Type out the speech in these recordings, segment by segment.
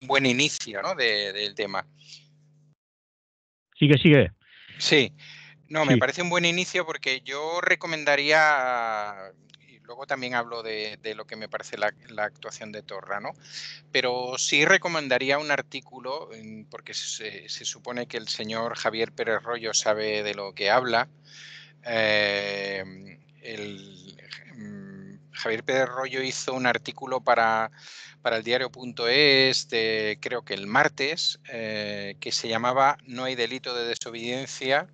buen inicio, ¿no? del tema. Sigue. Sí. No, Sí. me parece un buen inicio porque yo recomendaría, y luego también hablo de lo que me parece la actuación de Torra, ¿no? Pero sí recomendaría un artículo, porque se supone que el señor Javier Pérez Royo sabe de lo que habla. Javier Pérez Royo hizo un artículo para el diario.es, creo que el martes, que se llamaba "No hay delito de desobediencia",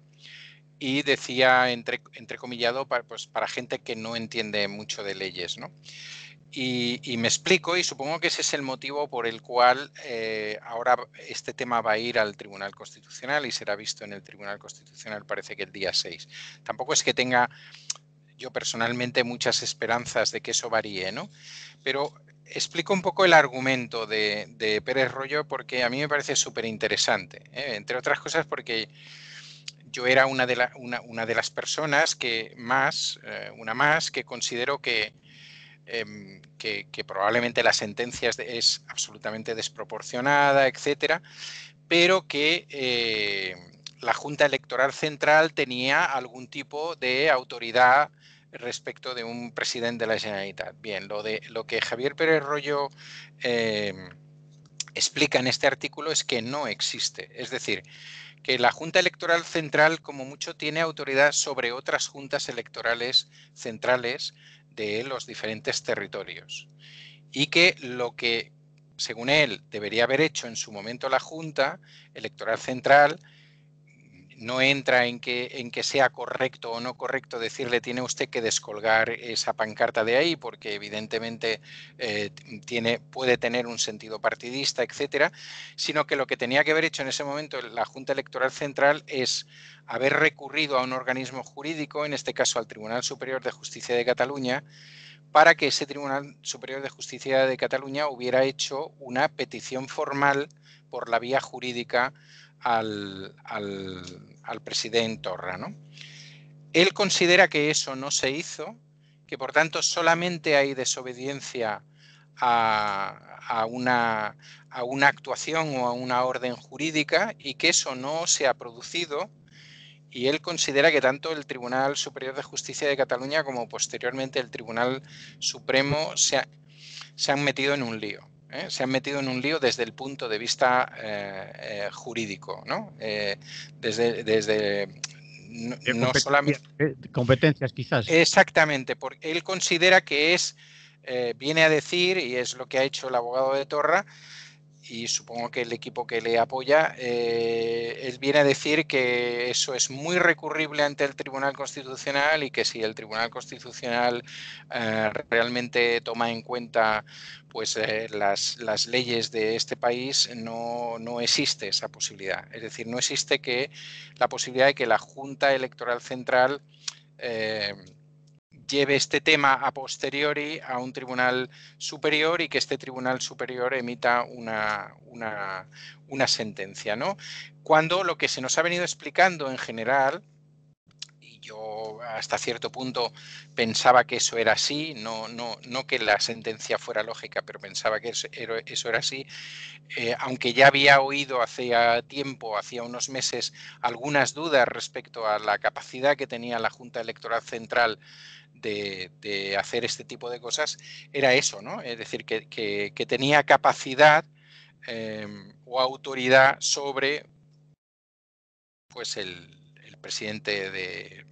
y decía, entrecomillado, para gente que no entiende mucho de leyes, ¿no? Y me explico, y supongo que ese es el motivo por el cual ahora este tema va a ir al Tribunal Constitucional y será visto en el Tribunal Constitucional, parece que el día 6. Tampoco es que tenga yo personalmente muchas esperanzas de que eso varíe, ¿no? Pero explico un poco el argumento de Pérez Royo porque a mí me parece súper interesante, entre otras cosas porque yo era una de las personas que que considero que probablemente la sentencia es absolutamente desproporcionada, etcétera, pero que la Junta Electoral Central tenía algún tipo de autoridad respecto de un presidente de la Generalitat. Bien, lo que Javier Pérez Royo explica en este artículo es que no existe. Es decir, que la Junta Electoral Central, como mucho, tiene autoridad sobre otras juntas electorales centrales de los diferentes territorios. Y que lo que, según él, debería haber hecho en su momento la Junta Electoral Central no entra en que sea correcto o no correcto decirle tiene usted que descolgar esa pancarta de ahí porque evidentemente puede tener un sentido partidista, etcétera, sino que lo que tenía que haber hecho en ese momento la Junta Electoral Central es haber recurrido a un organismo jurídico, en este caso al Tribunal Superior de Justicia de Cataluña, para que ese Tribunal Superior de Justicia de Cataluña hubiera hecho una petición formal por la vía jurídica al presidente Torra, ¿no? Él considera que eso no se hizo, que por tanto solamente hay desobediencia a una actuación o a una orden jurídica y que eso no se ha producido. Y él considera que tanto el Tribunal Superior de Justicia de Cataluña como posteriormente el Tribunal Supremo se han metido en un lío. Se han metido en un lío desde el punto de vista jurídico, ¿no? Desde no solamente... Competencias, quizás. Exactamente, porque él considera que viene a decir, y es lo que ha hecho el abogado de Torra, y supongo que el equipo que le apoya, él viene a decir que eso es muy recurrible ante el Tribunal Constitucional y que si el Tribunal Constitucional realmente toma en cuenta pues las leyes de este país, no existe esa posibilidad. Es decir, no existe la posibilidad de que la Junta Electoral Central lleve este tema a posteriori a un tribunal superior y que este tribunal superior emita una sentencia, ¿no? Cuando lo que se nos ha venido explicando en general, y yo hasta cierto punto pensaba que eso era así, no que la sentencia fuera lógica, pero pensaba que eso era así, aunque ya había oído hacía unos meses, algunas dudas respecto a la capacidad que tenía la Junta Electoral Central de hacer este tipo de cosas, era eso, ¿no? Es decir, que tenía capacidad o autoridad sobre pues el presidente de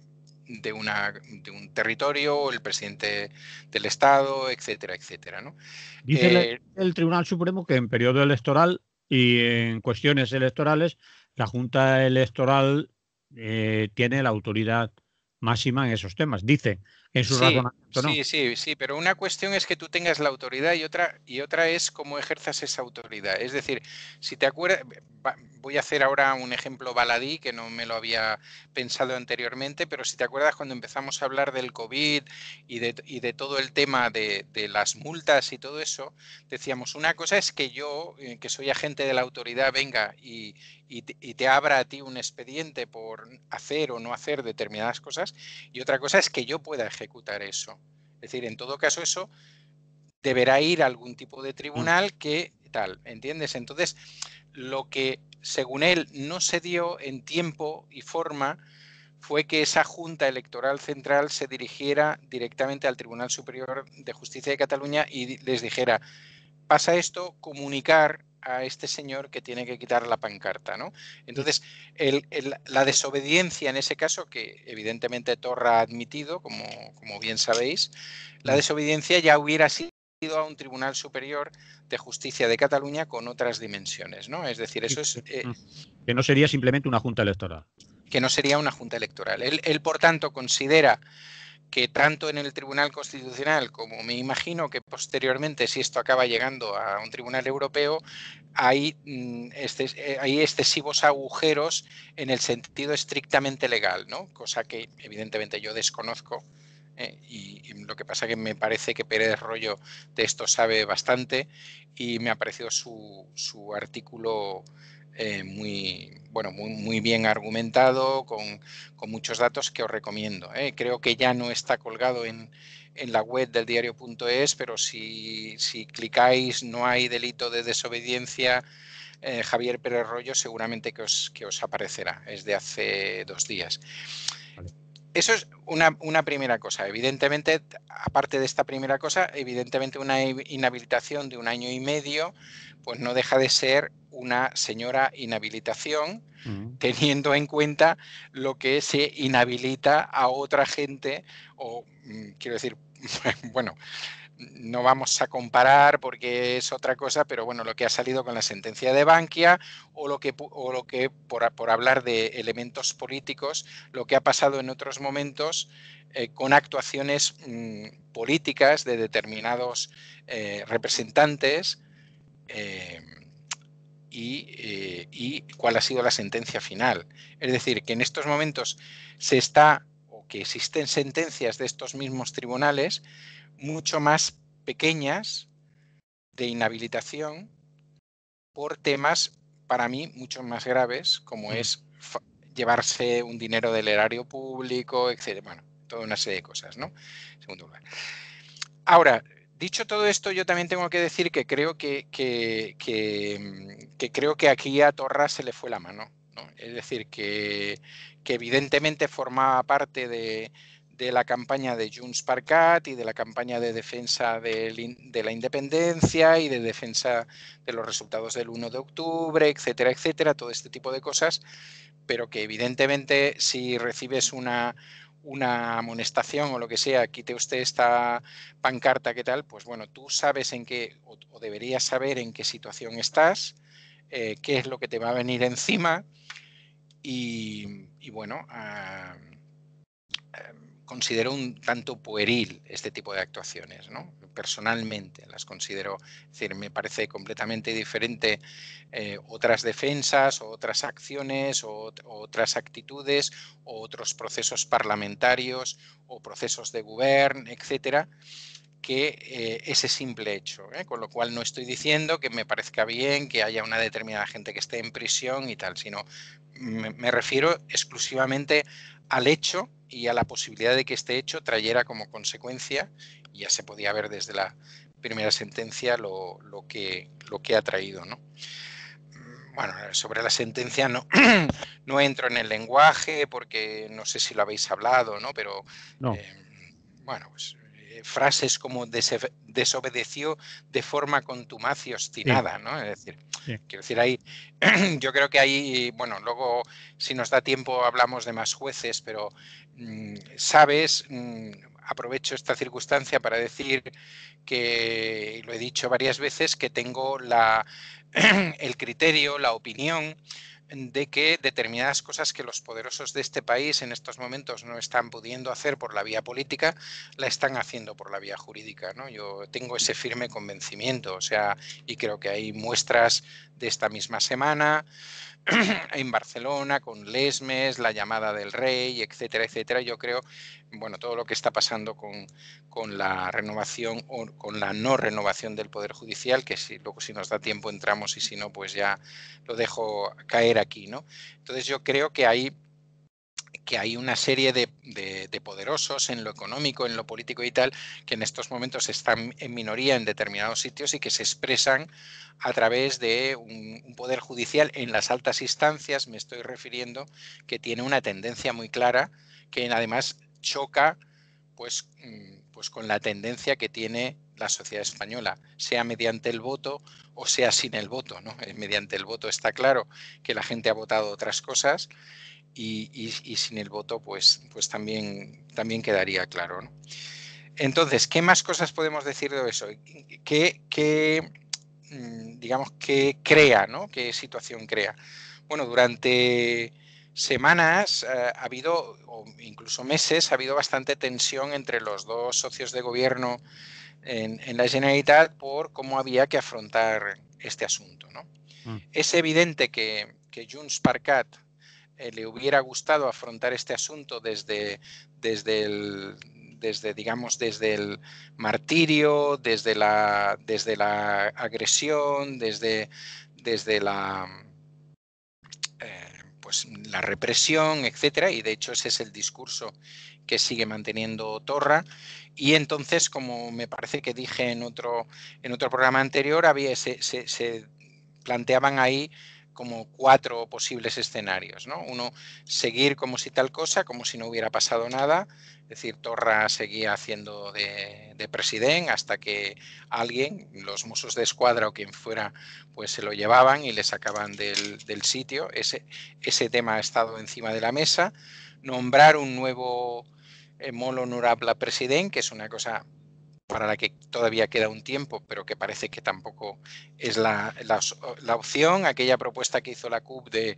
un territorio, o el presidente del Estado, etcétera, etcétera, ¿no? Dice el Tribunal Supremo que en periodo electoral y en cuestiones electorales la Junta Electoral tiene la autoridad máxima en esos temas. Dice en su razonamiento, ¿no? Sí, pero una cuestión es que tú tengas la autoridad y otra es cómo ejerzas esa autoridad. Es decir, si te acuerdas, voy a hacer ahora un ejemplo baladí que no me lo había pensado anteriormente, pero si te acuerdas cuando empezamos a hablar del COVID y de todo el tema de las multas y todo eso, decíamos, una cosa es que yo, que soy agente de la autoridad, venga y te abra a ti un expediente por hacer o no hacer determinadas cosas, y otra cosa es que yo pueda ejecutar eso. Es decir, en todo caso eso deberá ir a algún tipo de tribunal que tal, ¿entiendes? Entonces, lo que, según él, no se dio en tiempo y forma fue que esa Junta Electoral Central se dirigiera directamente al Tribunal Superior de Justicia de Cataluña y les dijera, pasa esto, comunicar a este señor que tiene que quitar la pancarta, ¿no? Entonces, la desobediencia en ese caso, que evidentemente Torra ha admitido, como bien sabéis, la desobediencia ya hubiera sido a un Tribunal Superior de Justicia de Cataluña con otras dimensiones, ¿no? Es decir, eso es... que no sería simplemente una junta electoral. Que no sería una junta electoral. Él, por tanto, considera que tanto en el Tribunal Constitucional como me imagino que posteriormente, si esto acaba llegando a un tribunal europeo, hay excesivos agujeros en el sentido estrictamente legal, ¿no? Cosa que evidentemente yo desconozco. Y lo que pasa que me parece que Pérez Royo de esto sabe bastante y me ha parecido su artículo muy bien argumentado, con muchos datos que os recomiendo. Creo que ya no está colgado en la web del diario.es, pero si clicáis no hay delito de desobediencia, Javier Pérez Royo seguramente que os aparecerá. Es de hace 2 días. Vale. Eso es una primera cosa. Evidentemente, aparte de esta primera cosa, evidentemente una inhabilitación de 1 año y medio, pues no deja de ser una señora inhabilitación, teniendo en cuenta lo que se inhabilita a otra gente, o quiero decir, bueno, no vamos a comparar porque es otra cosa, pero bueno, lo que ha salido con la sentencia de Bankia o lo que por hablar de elementos políticos, lo que ha pasado en otros momentos con actuaciones políticas de determinados representantes y cuál ha sido la sentencia final. Es decir, que en estos momentos que existen sentencias de estos mismos tribunales mucho más pequeñas de inhabilitación por temas, para mí, mucho más graves, como es llevarse un dinero del erario público, etc. Bueno, toda una serie de cosas, ¿no? En segundo lugar. Ahora, dicho todo esto, yo también tengo que decir que creo que creo que aquí a Torra se le fue la mano, ¿no? Es decir, que evidentemente formaba parte de la campaña de Junts per Cat y de la campaña de defensa de la independencia y de defensa de los resultados del 1 de octubre, etcétera, etcétera, todo este tipo de cosas, pero que evidentemente si recibes una amonestación o lo que sea, quite usted esta pancarta, ¿qué tal? Pues bueno, tú sabes en qué, o deberías saber en qué situación estás, qué es lo que te va a venir encima y bueno, considero un tanto pueril este tipo de actuaciones, ¿no? Personalmente las considero, es decir, me parece completamente diferente otras defensas o otras acciones o otras actitudes o otros procesos parlamentarios o procesos de gobierno, etcétera, que ese simple hecho, con lo cual no estoy diciendo que me parezca bien que haya una determinada gente que esté en prisión y tal, sino me refiero exclusivamente al hecho y a la posibilidad de que este hecho trayera como consecuencia, y ya se podía ver desde la primera sentencia lo que ha traído, ¿no? Bueno, sobre la sentencia no entro en el lenguaje porque no sé si lo habéis hablado, ¿no? Pero no. Bueno, pues frases como desobedeció de forma contumaz y obstinada, ¿no? Es decir, quiero decir, ahí, yo creo que ahí, bueno, luego si nos da tiempo hablamos de más jueces, pero sabes, aprovecho esta circunstancia para decir que, y lo he dicho varias veces, que tengo el criterio, la opinión de que determinadas cosas que los poderosos de este país en estos momentos no están pudiendo hacer por la vía política, la están haciendo por la vía jurídica, ¿no? Yo tengo ese firme convencimiento, o sea, y creo que hay muestras de esta misma semana en Barcelona, con Lesmes, la llamada del rey, etcétera, etcétera. Yo creo, bueno, todo lo que está pasando con la renovación o con la no renovación del Poder Judicial, que luego si nos da tiempo entramos y si no, pues ya lo dejo caer aquí, ¿no? Entonces yo creo que hay que hay una serie de poderosos en lo económico, en lo político y tal, que en estos momentos están en minoría en determinados sitios y que se expresan a través de un poder judicial en las altas instancias, me estoy refiriendo, que tiene una tendencia muy clara, que además choca pues con la tendencia que tiene la sociedad española, sea mediante el voto o sea sin el voto, ¿no? Mediante el voto está claro que la gente ha votado otras cosas y sin el voto pues también quedaría claro, ¿no? Entonces, ¿qué más cosas podemos decir de eso? Digamos, qué crea, ¿no? ¿Qué situación crea? Bueno, durante semanas ha habido, o incluso meses, ha habido bastante tensión entre los dos socios de gobierno en la Generalitat por cómo había que afrontar este asunto, ¿no? Es evidente que Junts per Cat le hubiera gustado afrontar este asunto desde el martirio, desde la agresión, desde la pues la represión, etcétera, y de hecho ese es el discurso que sigue manteniendo Torra. Y entonces, como me parece que dije en otro programa anterior, se planteaban ahí como 4 posibles escenarios, ¿no? Uno, seguir como si tal cosa, como si no hubiera pasado nada, es decir, Torra seguía haciendo de presidente hasta que alguien, los Mossos de Escuadra o quien fuera, pues se lo llevaban y le sacaban del sitio. Ese tema ha estado encima de la mesa. Nombrar un nuevo molt honorable president, que es una cosa para la que todavía queda un tiempo, pero que parece que tampoco es la opción. Aquella propuesta que hizo la CUP de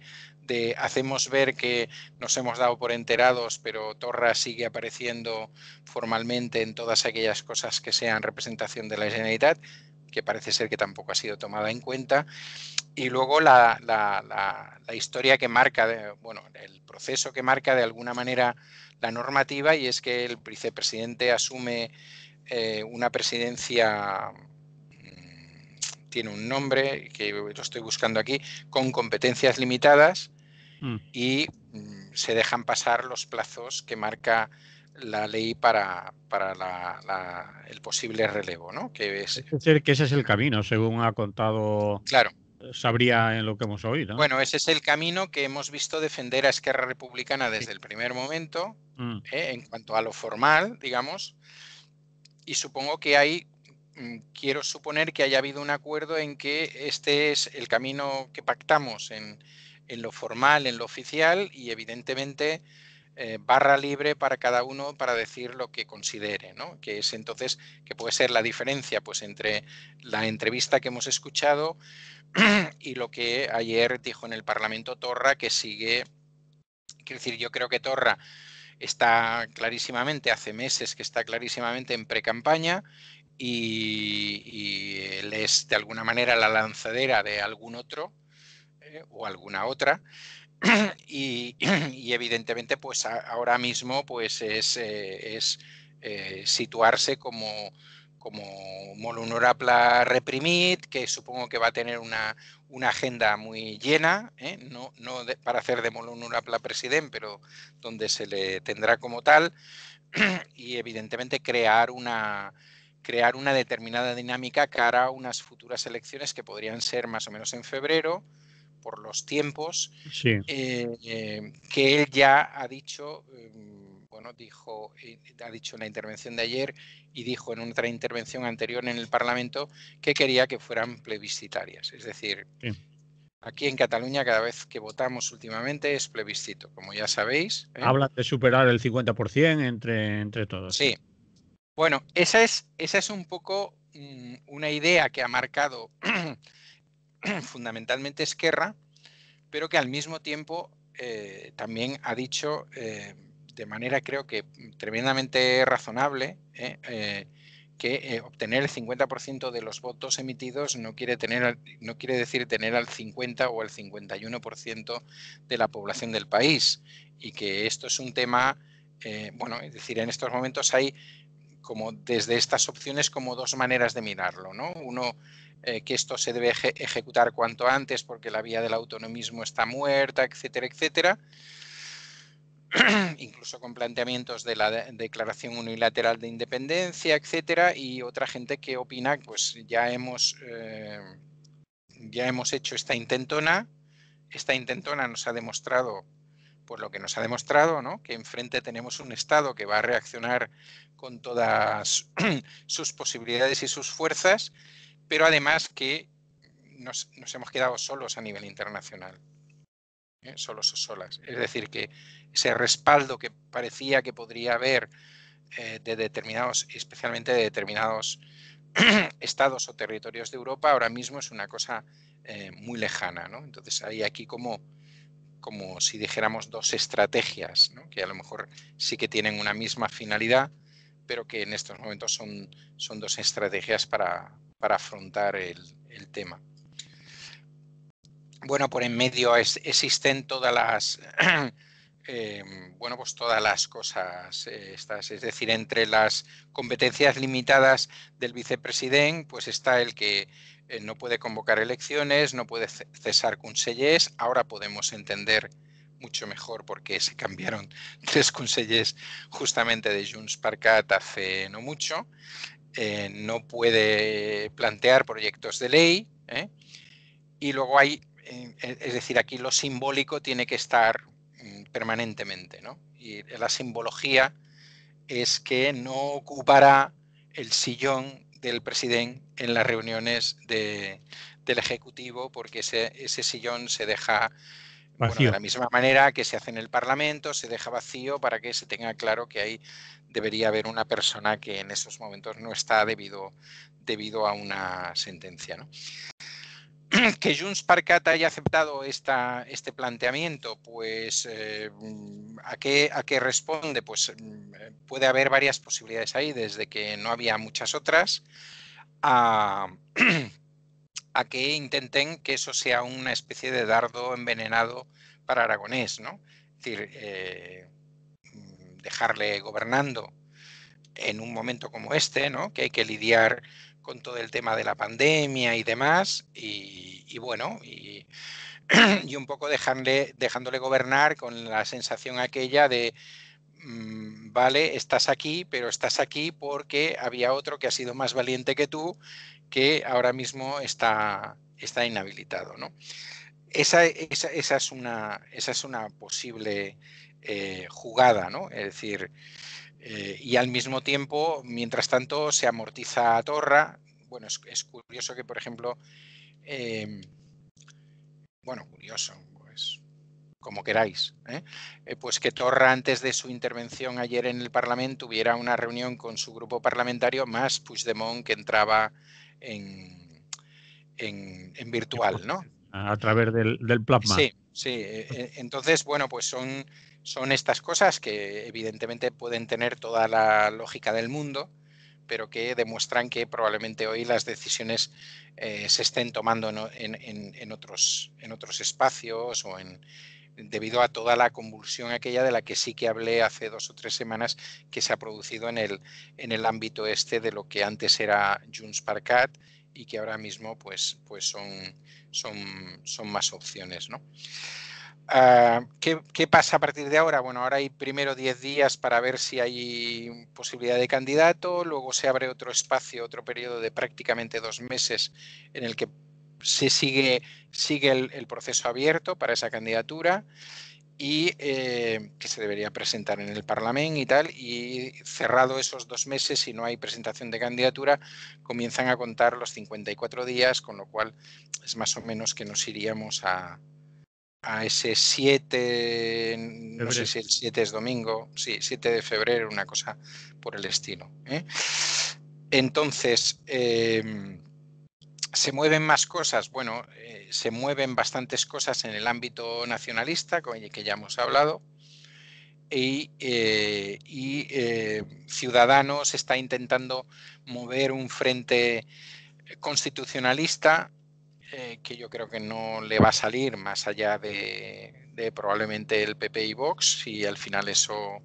hacemos ver que nos hemos dado por enterados, pero Torra sigue apareciendo formalmente en todas aquellas cosas que sean representación de la Generalitat, que parece ser que tampoco ha sido tomada en cuenta. Y luego la historia que marca, bueno, el proceso que marca de alguna manera la normativa, y es que el vicepresidente asume una presidencia, tiene un nombre que lo estoy buscando aquí, con competencias limitadas y se dejan pasar los plazos que marca la ley para el posible relevo, ¿no? Es decir, que ese es el camino, según ha contado Claro. Sabría en lo que hemos oído, ¿no? Bueno, ese es el camino que hemos visto defender a Esquerra Republicana desde el primer momento, en cuanto a lo formal, digamos, y supongo que hay, quiero suponer que haya habido un acuerdo en que este es el camino que pactamos en lo formal, en lo oficial, y evidentemente barra libre para cada uno para decir lo que considere, ¿no? Que es entonces, que puede ser la diferencia pues entre la entrevista que hemos escuchado y lo que ayer dijo en el Parlamento Torra, que sigue, quiero decir, yo creo que Torra está clarísimamente, hace meses que está clarísimamente en pre-campaña y él es de alguna manera la lanzadera de algún otro o alguna otra. Y evidentemente pues ahora mismo pues es situarse como molt honorable reprimit, que supongo que va a tener una agenda muy llena, no para hacer de molt honorable president, pero donde se le tendrá como tal, y evidentemente crear una determinada dinámica cara a unas futuras elecciones que podrían ser más o menos en febrero, por los tiempos, sí. Que él ya ha dicho, bueno, ha dicho en la intervención de ayer y dijo en otra intervención anterior en el Parlamento que quería que fueran plebiscitarias. Es decir, aquí en Cataluña cada vez que votamos últimamente es plebiscito, como ya sabéis. Hablan de superar el 50% entre todos. Sí. Bueno, esa es un poco una idea que ha marcado fundamentalmente Esquerra, pero que al mismo tiempo también ha dicho de manera creo que tremendamente razonable que obtener el 50% de los votos emitidos no quiere decir tener al 50 o al 51% de la población del país, y que esto es un tema, bueno, es decir, en estos momentos hay como desde estas opciones como dos maneras de mirarlo, ¿no? Uno, que esto se debe ejecutar cuanto antes porque la vía del autonomismo está muerta, etcétera, etcétera. incluso con planteamientos de la declaración unilateral de independencia, etcétera, y otra gente que opina, pues ya hemos hecho esta intentona nos ha demostrado pues lo que nos ha demostrado, ¿no? Que enfrente tenemos un Estado que va a reaccionar con todas sus posibilidades y sus fuerzas, pero además que nos hemos quedado solos a nivel internacional. Solos o solas. Es decir, que ese respaldo que parecía que podría haber de determinados, especialmente de determinados estados o territorios de Europa, ahora mismo es una cosa muy lejana, ¿no? Entonces hay aquí como si dijéramos dos estrategias, ¿no? Que a lo mejor sí que tienen una misma finalidad, pero que en estos momentos son dos estrategias para afrontar el tema. Bueno, por en medio existen todas las pues todas las cosas estas, es decir, entre las competencias limitadas del vicepresidente, pues está el que no puede convocar elecciones, no puede cesar consellers. Ahora podemos entender mucho mejor por qué se cambiaron 3 consellers justamente de JxCat hace no mucho. No puede plantear proyectos de ley, y luego hay, es decir, aquí lo simbólico tiene que estar permanentemente, ¿no? Y la simbología es que no ocupará el sillón del presidente en las reuniones del Ejecutivo, porque ese sillón se deja, bueno, de la misma manera que se hace en el Parlamento, se deja vacío para que se tenga claro que ahí debería haber una persona que en esos momentos no está debido a una sentencia, ¿no? Que JxCat haya aceptado este planteamiento, pues ¿a qué responde? Pues puede haber varias posibilidades ahí, desde que no había muchas otras, a que intenten que eso sea una especie de dardo envenenado para Aragonés, ¿no? Es decir, dejarle gobernando en un momento como este, ¿no? Que hay que lidiar con todo el tema de la pandemia y demás, y bueno, y un poco dejándole gobernar con la sensación aquella de vale, estás aquí, pero estás aquí porque había otro que ha sido más valiente que tú, que ahora mismo está inhabilitado, ¿no? Esa es una posible jugada, ¿no? Es decir, y al mismo tiempo, mientras tanto, se amortiza a Torra. Bueno, es curioso que, por ejemplo, bueno, curioso, pues como queráis, pues que Torra, antes de su intervención ayer en el Parlamento, tuviera una reunión con su grupo parlamentario más Puigdemont, que entraba en virtual, ¿no? A través del plasma. Sí. Entonces, bueno, pues son estas cosas que evidentemente pueden tener toda la lógica del mundo, pero que demuestran que probablemente hoy las decisiones se estén tomando en otros espacios o debido a toda la convulsión aquella de la que sí que hablé hace 2 o 3 semanas, que se ha producido en el ámbito este de lo que antes era JxCat y que ahora mismo pues son más opciones, ¿no? ¿Qué pasa a partir de ahora? Bueno, ahora hay primero 10 días para ver si hay posibilidad de candidato, luego se abre otro espacio, otro periodo de prácticamente 2 meses en el que se sigue el proceso abierto para esa candidatura y que se debería presentar en el Parlamento y tal, y cerrado esos 2 meses, si no hay presentación de candidatura, comienzan a contar los 54 días, con lo cual es más o menos que nos iríamos a ese 7, no sé si el 7 es domingo, sí, 7 de febrero, una cosa por el estilo. Entonces, ¿se mueven más cosas? Bueno, se mueven bastantes cosas en el ámbito nacionalista, que ya hemos hablado, y Ciudadanos está intentando mover un frente constitucionalista que yo creo que no le va a salir más allá de probablemente el PP y Vox, si al final eso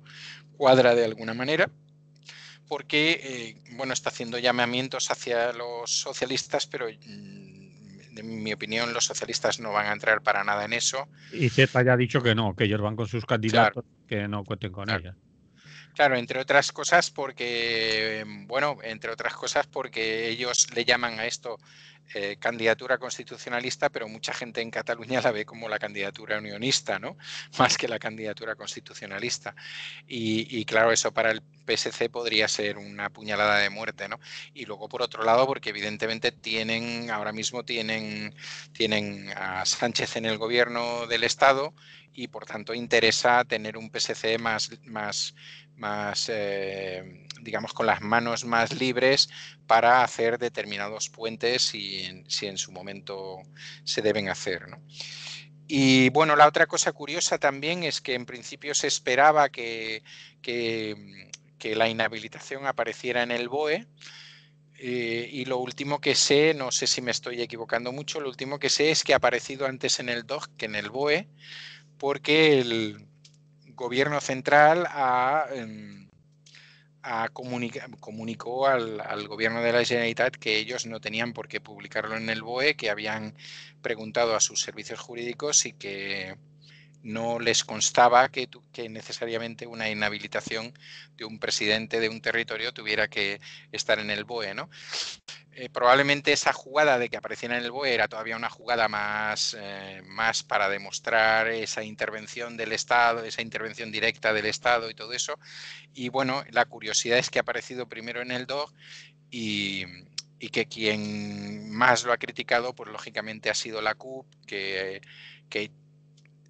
cuadra de alguna manera, porque bueno, está haciendo llamamientos hacia los socialistas, pero en mi opinión, los socialistas no van a entrar para nada en eso. Y Z ya ha dicho que no, que ellos van con sus Claro, candidatos, que no cuenten con claro. ella. Claro, entre otras cosas porque, bueno, entre otras cosas porque ellos le llaman a esto candidatura constitucionalista, pero mucha gente en Cataluña la ve como la candidatura unionista, ¿no? Más que la candidatura constitucionalista. Y claro, eso para el PSC podría ser una puñalada de muerte, ¿no? Y luego, por otro lado, porque evidentemente ahora mismo tienen a Sánchez en el gobierno del Estado y, por tanto, interesa tener un PSC más digamos, con las manos más libres para hacer determinados puentes si en su momento se deben hacer, ¿no? Y bueno, la otra cosa curiosa también es que en principio se esperaba que la inhabilitación apareciera en el BOE. Y lo último que sé, no sé si me estoy equivocando mucho, lo último que sé es que ha aparecido antes en el DOC que en el BOE, porque el gobierno central comunicó al gobierno de la Generalitat que ellos no tenían por qué publicarlo en el BOE, que habían preguntado a sus servicios jurídicos y que no les constaba que necesariamente una inhabilitación de un presidente de un territorio tuviera que estar en el BOE, ¿no? Probablemente esa jugada de que apareciera en el BOE era todavía una jugada más para demostrar esa intervención del Estado, esa intervención directa del Estado y todo eso. Y bueno, la curiosidad es que ha aparecido primero en el DOG y que quien más lo ha criticado, pues lógicamente ha sido la CUP, que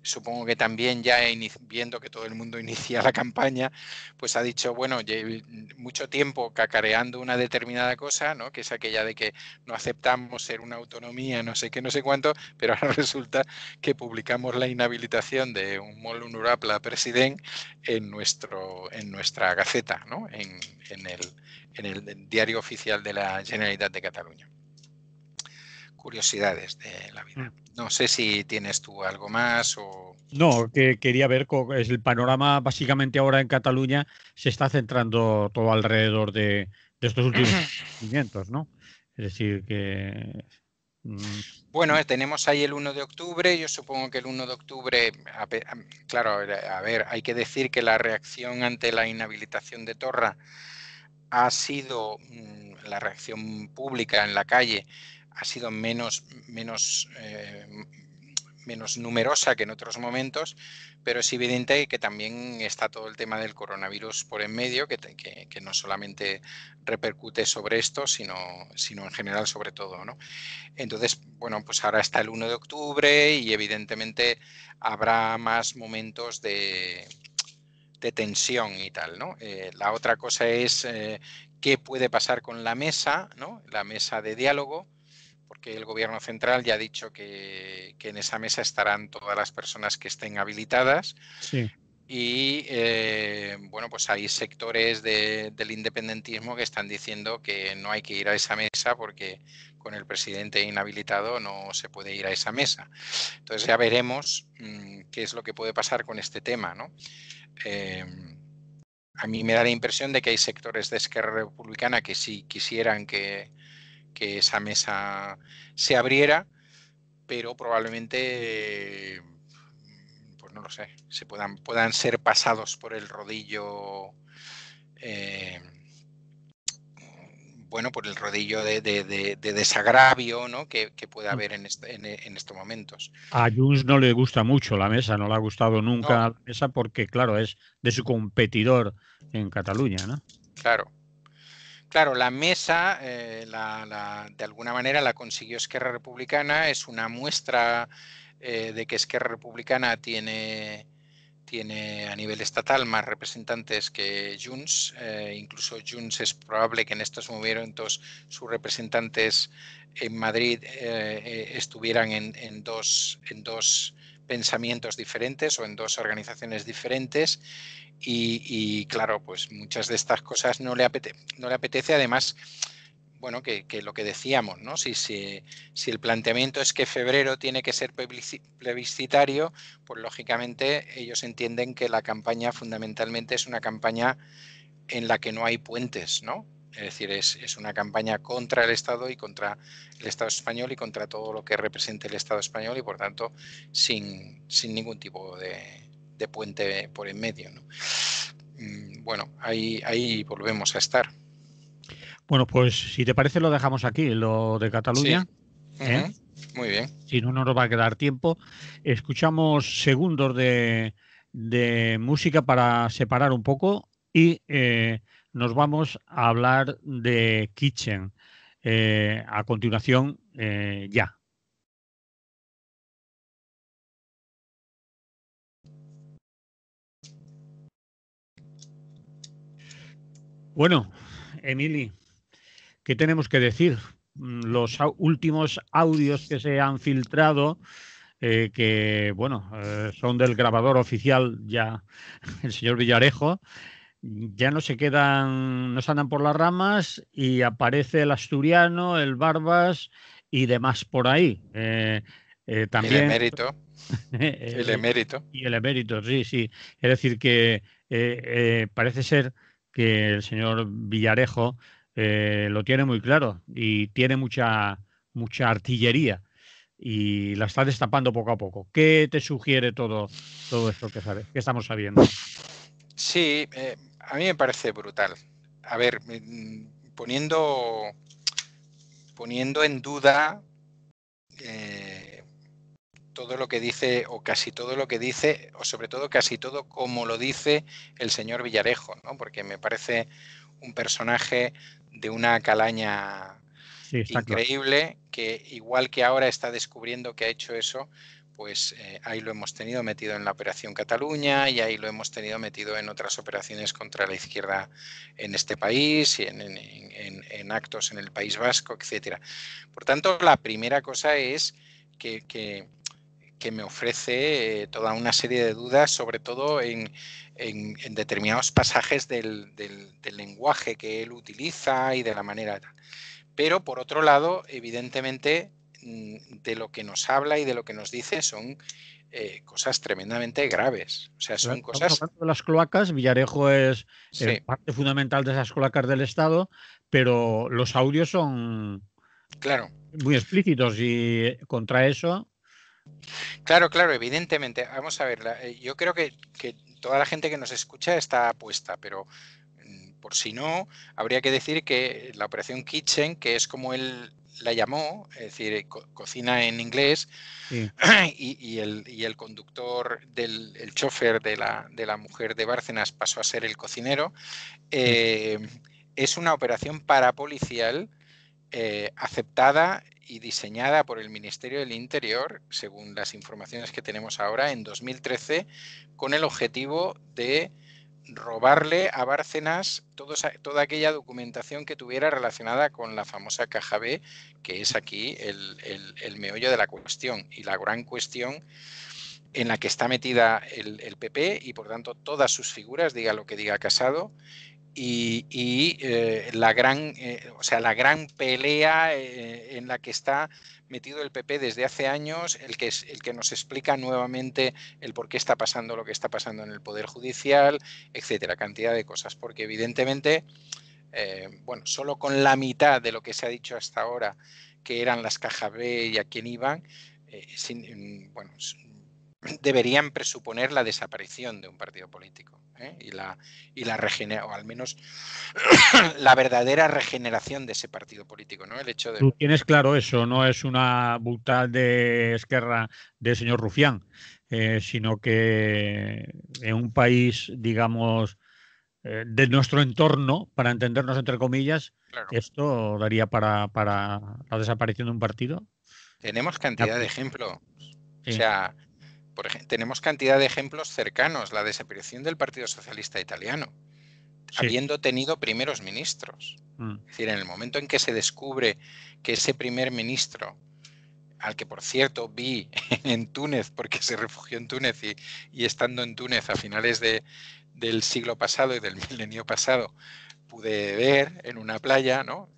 supongo que también ya viendo que todo el mundo inicia la campaña, pues ha dicho, bueno, mucho tiempo cacareando una determinada cosa, ¿no? Que es aquella de que no aceptamos ser una autonomía, no sé qué, no sé cuánto, pero ahora resulta que publicamos la inhabilitación de un molt honorable president en nuestra Gaceta, ¿no? En el diario oficial de la Generalitat de Cataluña. Curiosidades de la vida. No sé si tienes tú algo más o... No, que quería ver es el panorama básicamente ahora en Cataluña se está centrando todo alrededor de estos últimos acontecimientos, ¿no? Es decir, que Bueno, tenemos ahí el 1 de octubre, yo supongo que el 1 de octubre, claro, a ver, hay que decir que la reacción ante la inhabilitación de Torra ha sido, la reacción pública en la calle ha sido menos numerosa que en otros momentos, pero es evidente que también está todo el tema del coronavirus por en medio, que no solamente repercute sobre esto, sino en general sobre todo, ¿no? Entonces, bueno, pues ahora está el 1 de octubre y evidentemente habrá más momentos de tensión y tal, ¿no? La otra cosa es qué puede pasar con la mesa, ¿no? La mesa de diálogo, porque el gobierno central ya ha dicho que en esa mesa estarán todas las personas que estén habilitadas. sí. Y bueno, pues hay sectores del independentismo que están diciendo que no hay que ir a esa mesa porque con el presidente inhabilitado no se puede ir a esa mesa. Entonces ya veremos qué es lo que puede pasar con este tema, ¿no? A mí me da la impresión de que hay sectores de Esquerra Republicana que sí quisieran que esa mesa se abriera, pero probablemente, pues no lo sé, puedan ser pasados por el rodillo, bueno, por el rodillo de desagravio, ¿no? que pueda haber en estos momentos. A Junts no le gusta mucho la mesa, no le ha gustado No, nunca la mesa porque, claro, es de su competidor en Cataluña, ¿no? claro. Claro, la mesa, de alguna manera la consiguió Esquerra Republicana, es una muestra de que Esquerra Republicana tiene a nivel estatal más representantes que Junts. Incluso Junts es probable que en estos momentos sus representantes en Madrid estuvieran en dos pensamientos diferentes o en dos organizaciones diferentes. Y claro, pues muchas de estas cosas no le apetece. Además, bueno, que lo que decíamos, ¿no? Si el planteamiento es que febrero tiene que ser plebiscitario, pues lógicamente ellos entienden que la campaña fundamentalmente es una campaña en la que no hay puentes, ¿no? Es decir, es una campaña contra el Estado y contra el Estado español y contra todo lo que represente el Estado español y, por tanto, sin ningún tipo de puente por en medio, ¿no? Bueno, ahí volvemos a estar. Bueno, pues si te parece lo dejamos aquí, lo de Cataluña. Sí. ¿Eh? Muy bien. Si no, no nos va a quedar tiempo. Escuchamos segundos de música para separar un poco y nos vamos a hablar de Kitchen. A continuación, ya. Bueno, Emily, ¿qué tenemos que decir? Los últimos audios que se han filtrado, que bueno, son del grabador oficial ya, el señor Villarejo, ya no se quedan, no se andan por las ramas y aparece el asturiano, el Barbas y demás por ahí. El También emérito. El emérito. y el emérito, sí, sí. Es decir, que parece ser que el señor Villarejo lo tiene muy claro y tiene mucha artillería y la está destapando poco a poco. ¿Qué te sugiere todo esto que sabes, que estamos sabiendo? Sí, a mí me parece brutal. A ver, poniendo en duda todo lo que dice, o casi todo lo que dice, o sobre todo casi todo como lo dice el señor Villarejo, ¿no? Porque me parece un personaje de una calaña Sí, está claro. increíble, que igual que ahora está descubriendo que ha hecho eso, pues ahí lo hemos tenido metido en la Operación Cataluña y ahí lo hemos tenido metido en otras operaciones contra la izquierda en este país y en actos en el País Vasco, etcétera. Por tanto, la primera cosa es que me ofrece toda una serie de dudas, sobre todo en determinados pasajes del lenguaje que él utiliza y de la manera. Pero, por otro lado, evidentemente, de lo que nos habla y de lo que nos dice son cosas tremendamente graves. O sea, son Estamos cosas... hablando de las cloacas. Villarejo es Sí, parte fundamental de esas cloacas del Estado, pero los audios son claro. muy explícitos y contra eso, Claro, claro, evidentemente. Vamos a ver, yo creo que toda la gente que nos escucha está puesta, pero por si no, habría que decir que la operación Kitchen, que es como él la llamó, es decir, cocina en inglés, sí, y el conductor, el chofer de la mujer de Bárcenas pasó a ser el cocinero, sí. eh, es una operación parapolicial aceptada y diseñada por el Ministerio del Interior, según las informaciones que tenemos ahora, en 2013, con el objetivo de robarle a Bárcenas toda aquella documentación que tuviera relacionada con la famosa caja B, que es aquí el meollo de la cuestión y la gran cuestión en la que está metida el PP y, por tanto, todas sus figuras, diga lo que diga Casado, la gran pelea en la que está metido el PP desde hace años, el que nos explica nuevamente el por qué está pasando lo que está pasando en el Poder Judicial, etcétera, cantidad de cosas, porque evidentemente, bueno, solo con la mitad de lo que se ha dicho hasta ahora, que eran las cajas B y a quién iban, bueno, deberían presuponer la desaparición de un partido político, y la o al menos la verdadera regeneración de ese partido político, ¿no? El hecho de... Tú tienes claro eso, no es una butal de Esquerra del señor Rufián, sino que en un país, digamos, de nuestro entorno, para entendernos entre comillas, Claro, esto daría para la desaparición de un partido. tenemos cantidad de ejemplos. O Sí, sea, por ejemplo, tenemos cantidad de ejemplos cercanos. La desaparición del Partido Socialista Italiano, sí. habiendo tenido primeros ministros. Mm. Es decir, en el momento en que se descubre que ese primer ministro, al que por cierto vi en Túnez, porque se refugió en Túnez y estando en Túnez a finales del siglo pasado y del milenio pasado, pude ver en una playa, ¿no?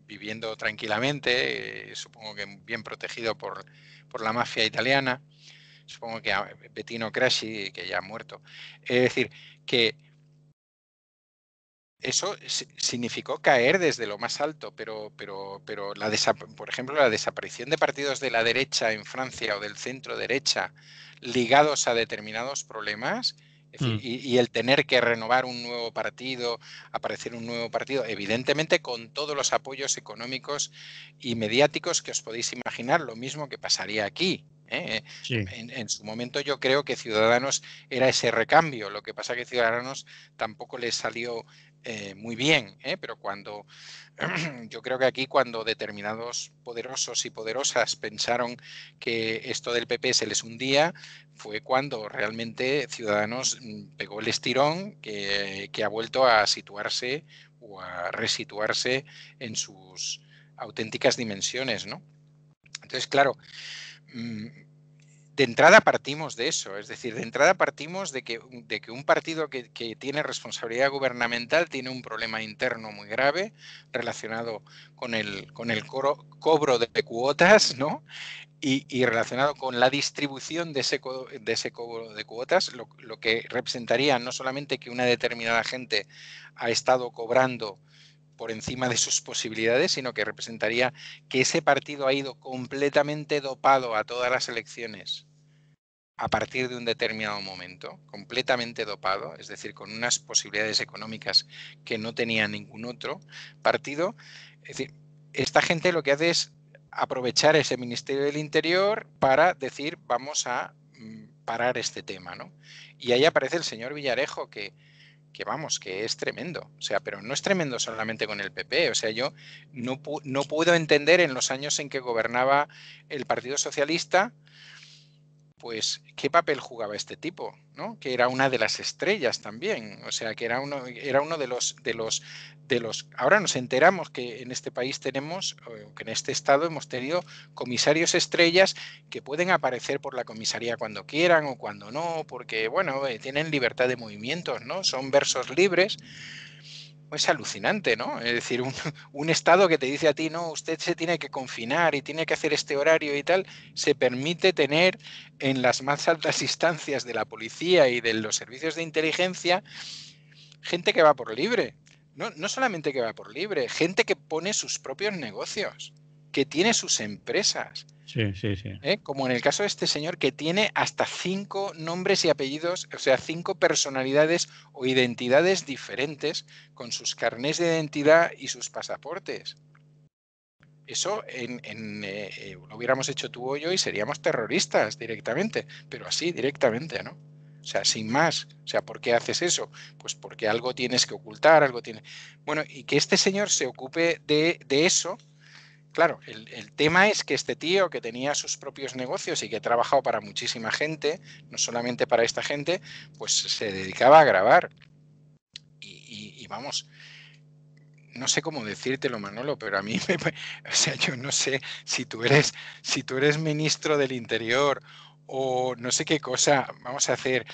Viviendo tranquilamente, supongo que bien protegido por la mafia italiana, supongo que a Bettino, Bettino, Craxi, que ya ha muerto. Es decir, que Eso significó caer desde lo más alto, pero por ejemplo, la desaparición de partidos de la derecha en Francia o del centro derecha ligados a determinados problemas, es decir, y el tener que renovar un nuevo partido, aparecer un nuevo partido, evidentemente con todos los apoyos económicos y mediáticos que os podéis imaginar, lo mismo que pasaría aquí. Sí. En su momento yo creo que Ciudadanos era ese recambio, lo que pasa que Ciudadanos tampoco les salió muy bien, pero cuando yo creo que aquí cuando determinados poderosos y poderosas pensaron que esto del PP se les hundía, fue cuando realmente Ciudadanos pegó el estirón que ha vuelto a situarse o a resituarse en sus auténticas dimensiones, ¿no? Entonces, claro, de entrada partimos de eso, es decir, de entrada partimos de que un partido que tiene responsabilidad gubernamental tiene un problema interno muy grave relacionado con el cobro de cuotas, ¿no? Y relacionado con la distribución de ese cobro de cuotas, lo que representaría no solamente que una determinada gente ha estado cobrando por encima de sus posibilidades, sino que representaría que ese partido ha ido completamente dopado a todas las elecciones a partir de un determinado momento, completamente dopado, es decir, con unas posibilidades económicas que no tenía ningún otro partido. Es decir, esta gente lo que hace es aprovechar ese Ministerio del Interior para decir vamos a parar este tema, ¿no? Y ahí aparece el señor Villarejo que vamos, que es tremendo. O sea, pero no es tremendo solamente con el PP. O sea, yo no puedo entender en los años en que gobernaba el Partido Socialista, pues, ¿qué papel jugaba este tipo? ¿No? Que era una de las estrellas también. O sea, que era uno de los. Ahora nos enteramos que en este país tenemos, que en este estado hemos tenido comisarios estrellas que pueden aparecer por la comisaría cuando quieran o cuando no, porque, bueno, tienen libertad de movimientos, ¿no? Son versos libres. Es alucinante, ¿no? Es decir, un estado que te dice a ti, no, usted se tiene que confinar y tiene que hacer este horario y tal, se permite tener en las más altas instancias de la policía y de los servicios de inteligencia gente que va por libre. No solamente que va por libre, gente que pone sus propios negocios, que tiene sus empresas. Sí, sí, sí. Como en el caso de este señor que tiene hasta 5 nombres y apellidos, o sea, 5 personalidades o identidades diferentes con sus carnés de identidad y sus pasaportes. Eso lo hubiéramos hecho tú o yo y seríamos terroristas directamente, pero así directamente, ¿no? O sea, sin más. O sea, ¿por qué haces eso? Pues porque algo tienes que ocultar, algo tiene. Bueno, y que este señor se ocupe de eso. Claro, el tema es que este tío que tenía sus propios negocios y que ha trabajado para muchísima gente, no solamente para esta gente, pues se dedicaba a grabar. Y vamos, no sé cómo decírtelo, Manolo, pero a mí, o sea, yo no sé si tú eres ministro del Interior o no sé qué cosa vamos a hacer.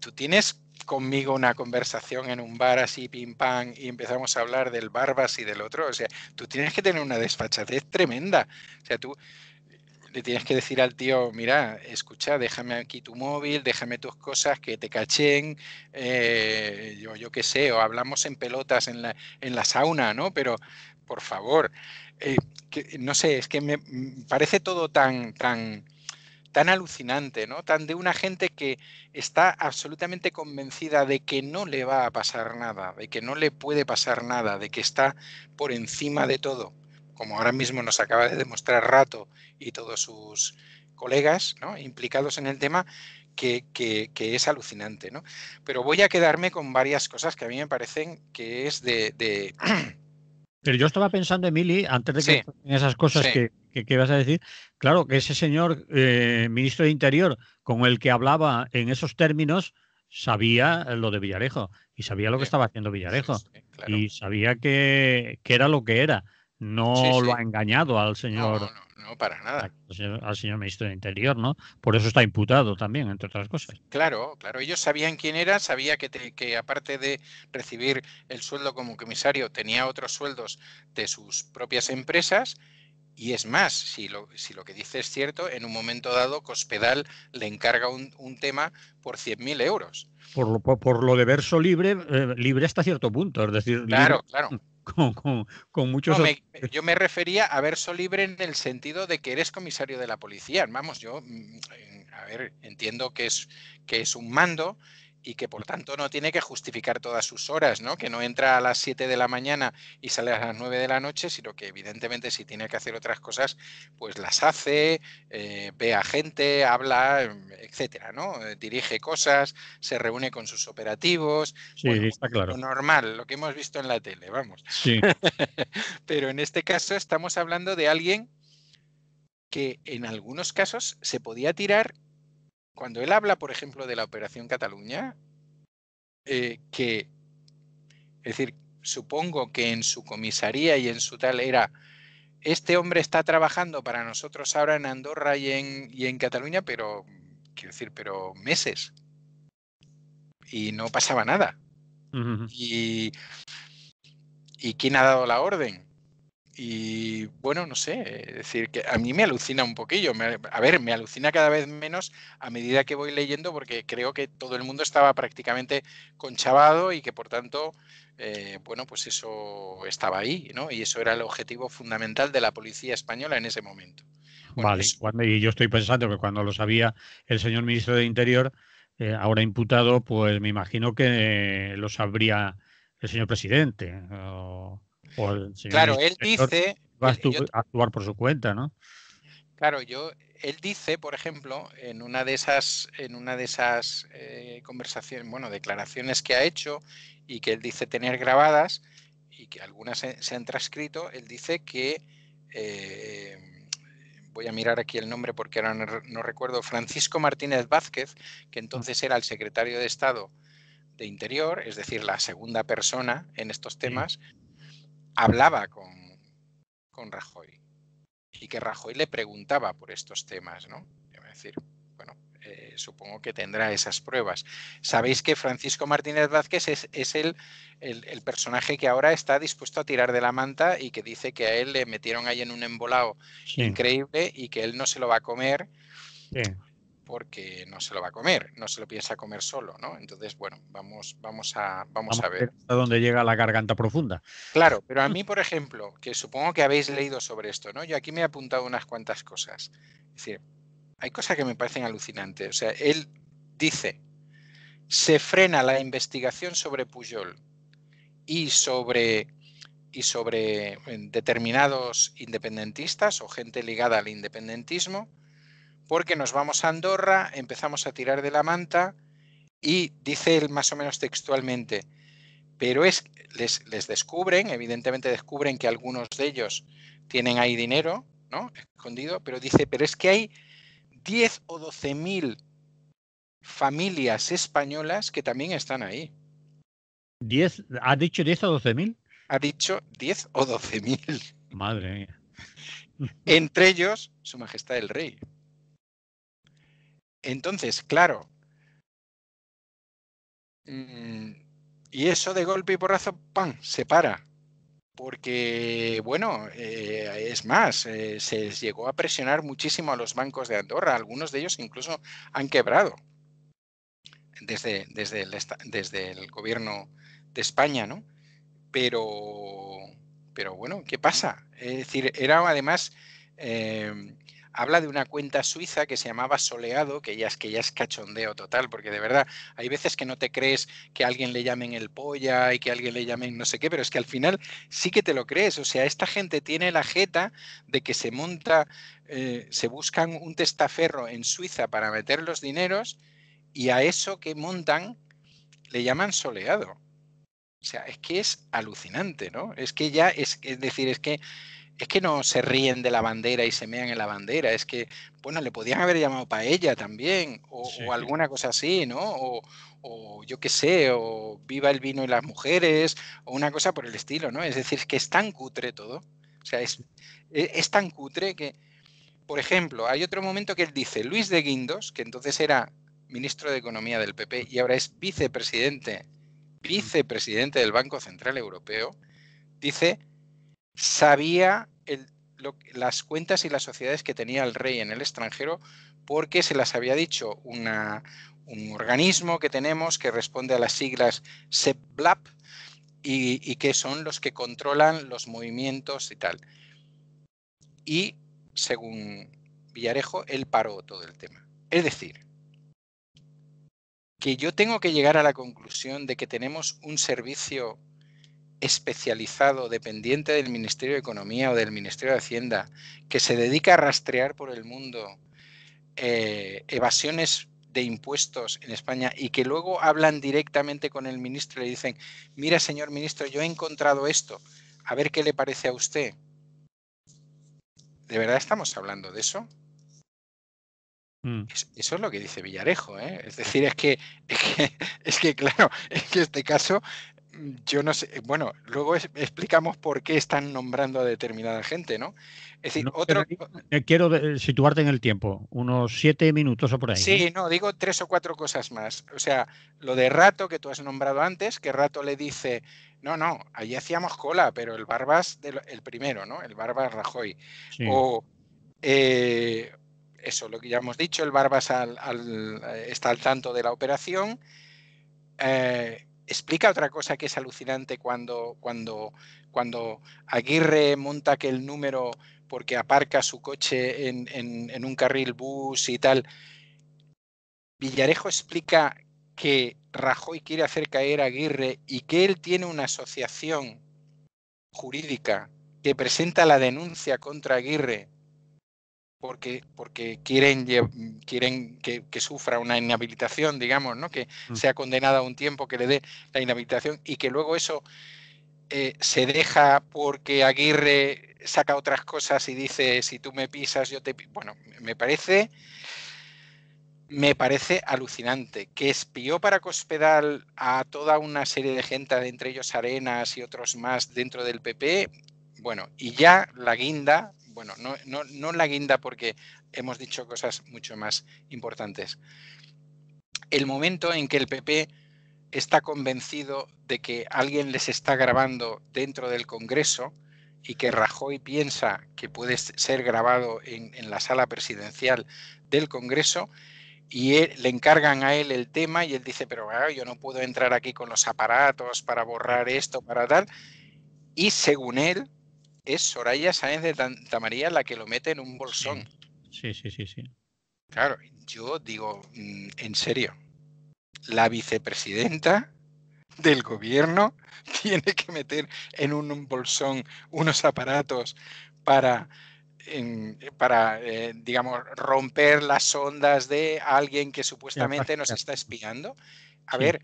Tú tienes conmigo una conversación en un bar así, pim pam, y empezamos a hablar del Barbas y del otro. O sea, tú tienes que tener una desfachatez tremenda. O sea, tú le tienes que decir al tío, mira, escucha, déjame aquí tu móvil, déjame tus cosas, que te cachen, yo qué sé, o hablamos en pelotas en la sauna, ¿no? Pero, por favor, no sé, es que me parece todo tan alucinante, ¿no? Tan de una gente que está absolutamente convencida de que no le va a pasar nada, de que no le puede pasar nada, de que está por encima de todo, como ahora mismo nos acaba de demostrar Rato y todos sus colegas, ¿no?, implicados en el tema, que es alucinante, ¿no? Pero voy a quedarme con varias cosas que a mí me parecen que es de... Pero yo estaba pensando, Emili, antes de que Sí, en esas cosas sí, que ibas a decir, claro, que ese señor ministro de Interior con el que hablaba en esos términos sabía lo de Villarejo y sabía lo que sí, estaba haciendo sí, Villarejo sí, claro. y sabía que era lo que era. Sí, No lo sí. ha engañado No, no, no, para nada. al señor ministro de Interior, ¿no? Por eso está imputado también, entre otras cosas. Claro, claro, ellos sabían quién era, sabía que aparte de recibir el sueldo como comisario, tenía otros sueldos de sus propias empresas Y es más, si lo que dice es cierto, en un momento dado Cospedal le encarga un tema por 100.000 euros. Por lo de verso libre, libre hasta cierto punto, es decir, libre Claro, claro. con muchos No, otros. yo me refería a verso libre en el sentido de que eres comisario de la policía. Vamos, yo, a ver, entiendo que es un mando y que por tanto no tiene que justificar todas sus horas, ¿no? Que no entra a las 7 de la mañana y sale a las 9 de la noche, sino que evidentemente si tiene que hacer otras cosas, pues las hace, ve a gente, habla, etcétera, ¿no? Dirige cosas, se reúne con sus operativos, Sí, bueno, está claro. lo normal, lo que hemos visto en la tele, vamos. Sí. Pero en este caso estamos hablando de alguien que en algunos casos se podía tirar, cuando él habla, por ejemplo, de la Operación Cataluña, que, es decir, supongo que en su comisaría y en su tal era, este hombre está trabajando para nosotros ahora en Andorra y en Cataluña, pero, quiero decir, pero meses. Y no pasaba nada. Ujú. ¿Y quién ha dado la orden? Y bueno, no sé, es decir, que a mí me alucina un poquillo. A ver, me alucina cada vez menos a medida que voy leyendo porque creo que todo el mundo estaba prácticamente conchavado y que por tanto, bueno, pues eso estaba ahí, ¿no? Y eso era el objetivo fundamental de la policía española en ese momento. Bueno, Vale, y yo estoy pensando que cuando lo sabía el señor ministro de Interior, ahora imputado, pues me imagino que lo sabría el señor presidente o el señor claro, ministro él de Interior dice, va a actuar por su cuenta, ¿no? claro, él dice, por ejemplo, en una de esas conversaciones, bueno, declaraciones que ha hecho y que él dice tener grabadas y que algunas se han transcrito, él dice que, voy a mirar aquí el nombre porque ahora no recuerdo, Francisco Martínez Vázquez, que entonces era el secretario de Estado de Interior, es decir, la segunda persona en estos Sí. temas, hablaba con Rajoy. Y que Rajoy le preguntaba por estos temas, ¿no? Es decir, bueno, supongo que tendrá esas pruebas. Sabéis que Francisco Martínez Vázquez es el personaje que ahora está dispuesto a tirar de la manta y que dice que a él le metieron ahí en un embolado Sí, increíble y que él no se lo va a comer sí. porque no se lo va a comer, no se lo piensa comer solo, ¿no? Entonces, bueno, vamos Vamos a a ver. ver hasta dónde llega la garganta profunda. Claro, pero a mí, por ejemplo, que supongo que habéis leído sobre esto, ¿no? Yo aquí me he apuntado unas cuantas cosas. Es decir, hay cosas que me parecen alucinantes. O sea, él dice, se frena la investigación sobre Pujol y sobre determinados independentistas o gente ligada al independentismo, porque nos vamos a Andorra, empezamos a tirar de la manta y dice él más o menos textualmente, pero les descubren, evidentemente descubren que algunos de ellos tienen ahí dinero, ¿no? Escondido, pero dice, pero es que hay 10 o 12.000 familias españolas que también están ahí. 10, ¿ha dicho 10 o 12.000? Ha dicho 10 o 12.000. Madre mía. Entre ellos, Su Majestad el Rey. Entonces, claro, y eso de golpe y porrazo, ¡pam!, se para. Porque, bueno, es más, se llegó a presionar muchísimo a los bancos de Andorra. Algunos de ellos incluso han quebrado desde el gobierno de España, ¿no? Pero, bueno, ¿qué pasa? Es decir, era además, eh, habla de una cuenta suiza que se llamaba Soleado, que ya es cachondeo total, porque de verdad hay veces que no te crees que a alguien le llamen el polla y que a alguien le llamen no sé qué, pero es que al final sí que te lo crees. O sea, esta gente tiene la jeta de que se monta, se buscan un testaferro en Suiza para meter los dineros y a eso que montan le llaman Soleado. O sea, es que es alucinante, ¿no? Es que ya es decir, es que no se ríen de la bandera y se mean en la bandera, es que, bueno, le podían haber llamado paella también, Sí. o alguna cosa así, ¿no? O yo qué sé, o viva el vino y las mujeres, o una cosa por el estilo, ¿no? Es decir, es que es tan cutre todo. O sea, es tan cutre que, por ejemplo, hay otro momento que él dice, Luis de Guindos, que entonces era ministro de Economía del PP y ahora es vicepresidente del Banco Central Europeo, dice, sabía las cuentas y las sociedades que tenía el rey en el extranjero, porque se las había dicho un organismo que tenemos que responde a las siglas SEPBLAP y que son los que controlan los movimientos y tal. Y según Villarejo, él paró todo el tema. Es decir, que yo tengo que llegar a la conclusión de que tenemos un servicio especializado dependiente del Ministerio de Economía o del Ministerio de Hacienda que se dedica a rastrear por el mundo evasiones de impuestos en España y que luego hablan directamente con el ministro y le dicen, mira señor ministro, yo he encontrado esto, a ver qué le parece a usted. ¿De verdad estamos hablando de eso? Eso es lo que dice Villarejo, ¿eh? Es decir, es que claro, es que este caso, yo no sé, bueno, luego explicamos por qué están nombrando a determinada gente, ¿no? Es decir, No, otro... quiero situarte en el tiempo, unos 7 minutos o por ahí, ¿no? Sí, no, digo 3 o 4 cosas más. O sea, lo de Rato, que tú has nombrado antes, que Rato le dice, no, allí hacíamos cola, pero el Barbas, el primero, ¿no? El Barbas Rajoy. Sí. O eso, lo que ya hemos dicho, el Barbas está al tanto de la operación. Explica otra cosa que es alucinante cuando Aguirre monta aquel número porque aparca su coche en un carril bus y tal. Villarejo explica que Rajoy quiere hacer caer a Aguirre y que él tiene una asociación jurídica que presenta la denuncia contra Aguirre porque quieren que sufra una inhabilitación, digamos, ¿no? Que sea condenada a un tiempo, que le dé la inhabilitación y que luego eso se deja porque Aguirre saca otras cosas y dice, si tú me pisas, yo te... Bueno, me parece alucinante, que espió para Cospedal a toda una serie de gente, entre ellos Arenas y otros más dentro del PP, bueno, y ya la guinda, bueno, no la guinda porque hemos dicho cosas mucho más importantes. El momento en que el PP está convencido de que alguien les está grabando dentro del Congreso y que Rajoy piensa que puede ser grabado en la sala presidencial del Congreso, y le encargan a él el tema y él dice, pero yo no puedo entrar aquí con los aparatos para borrar esto, para tal. Y según él, es Soraya Sáenz de Santamaría la que lo mete en un bolsón. Sí. Claro, yo digo, en serio, la vicepresidenta del gobierno tiene que meter en un bolsón unos aparatos para digamos, romper las ondas de alguien que supuestamente nos está espiando. A ver,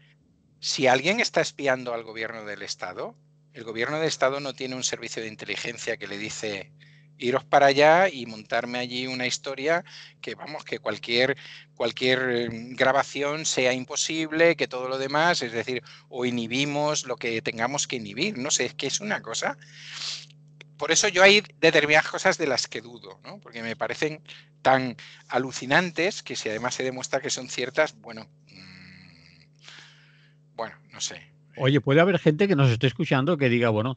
si alguien está espiando al gobierno del Estado, el gobierno del Estado no tiene un servicio de inteligencia que le dice iros para allá y montarme allí una historia que, vamos, que cualquier grabación sea imposible, que todo lo demás, es decir, o inhibimos lo que tengamos que inhibir, no sé, es que es una cosa. Por eso yo hay determinadas cosas de las que dudo, ¿no? Porque me parecen tan alucinantes que si además se demuestra que son ciertas, bueno, no sé. Oye, puede haber gente que nos esté escuchando que diga, bueno,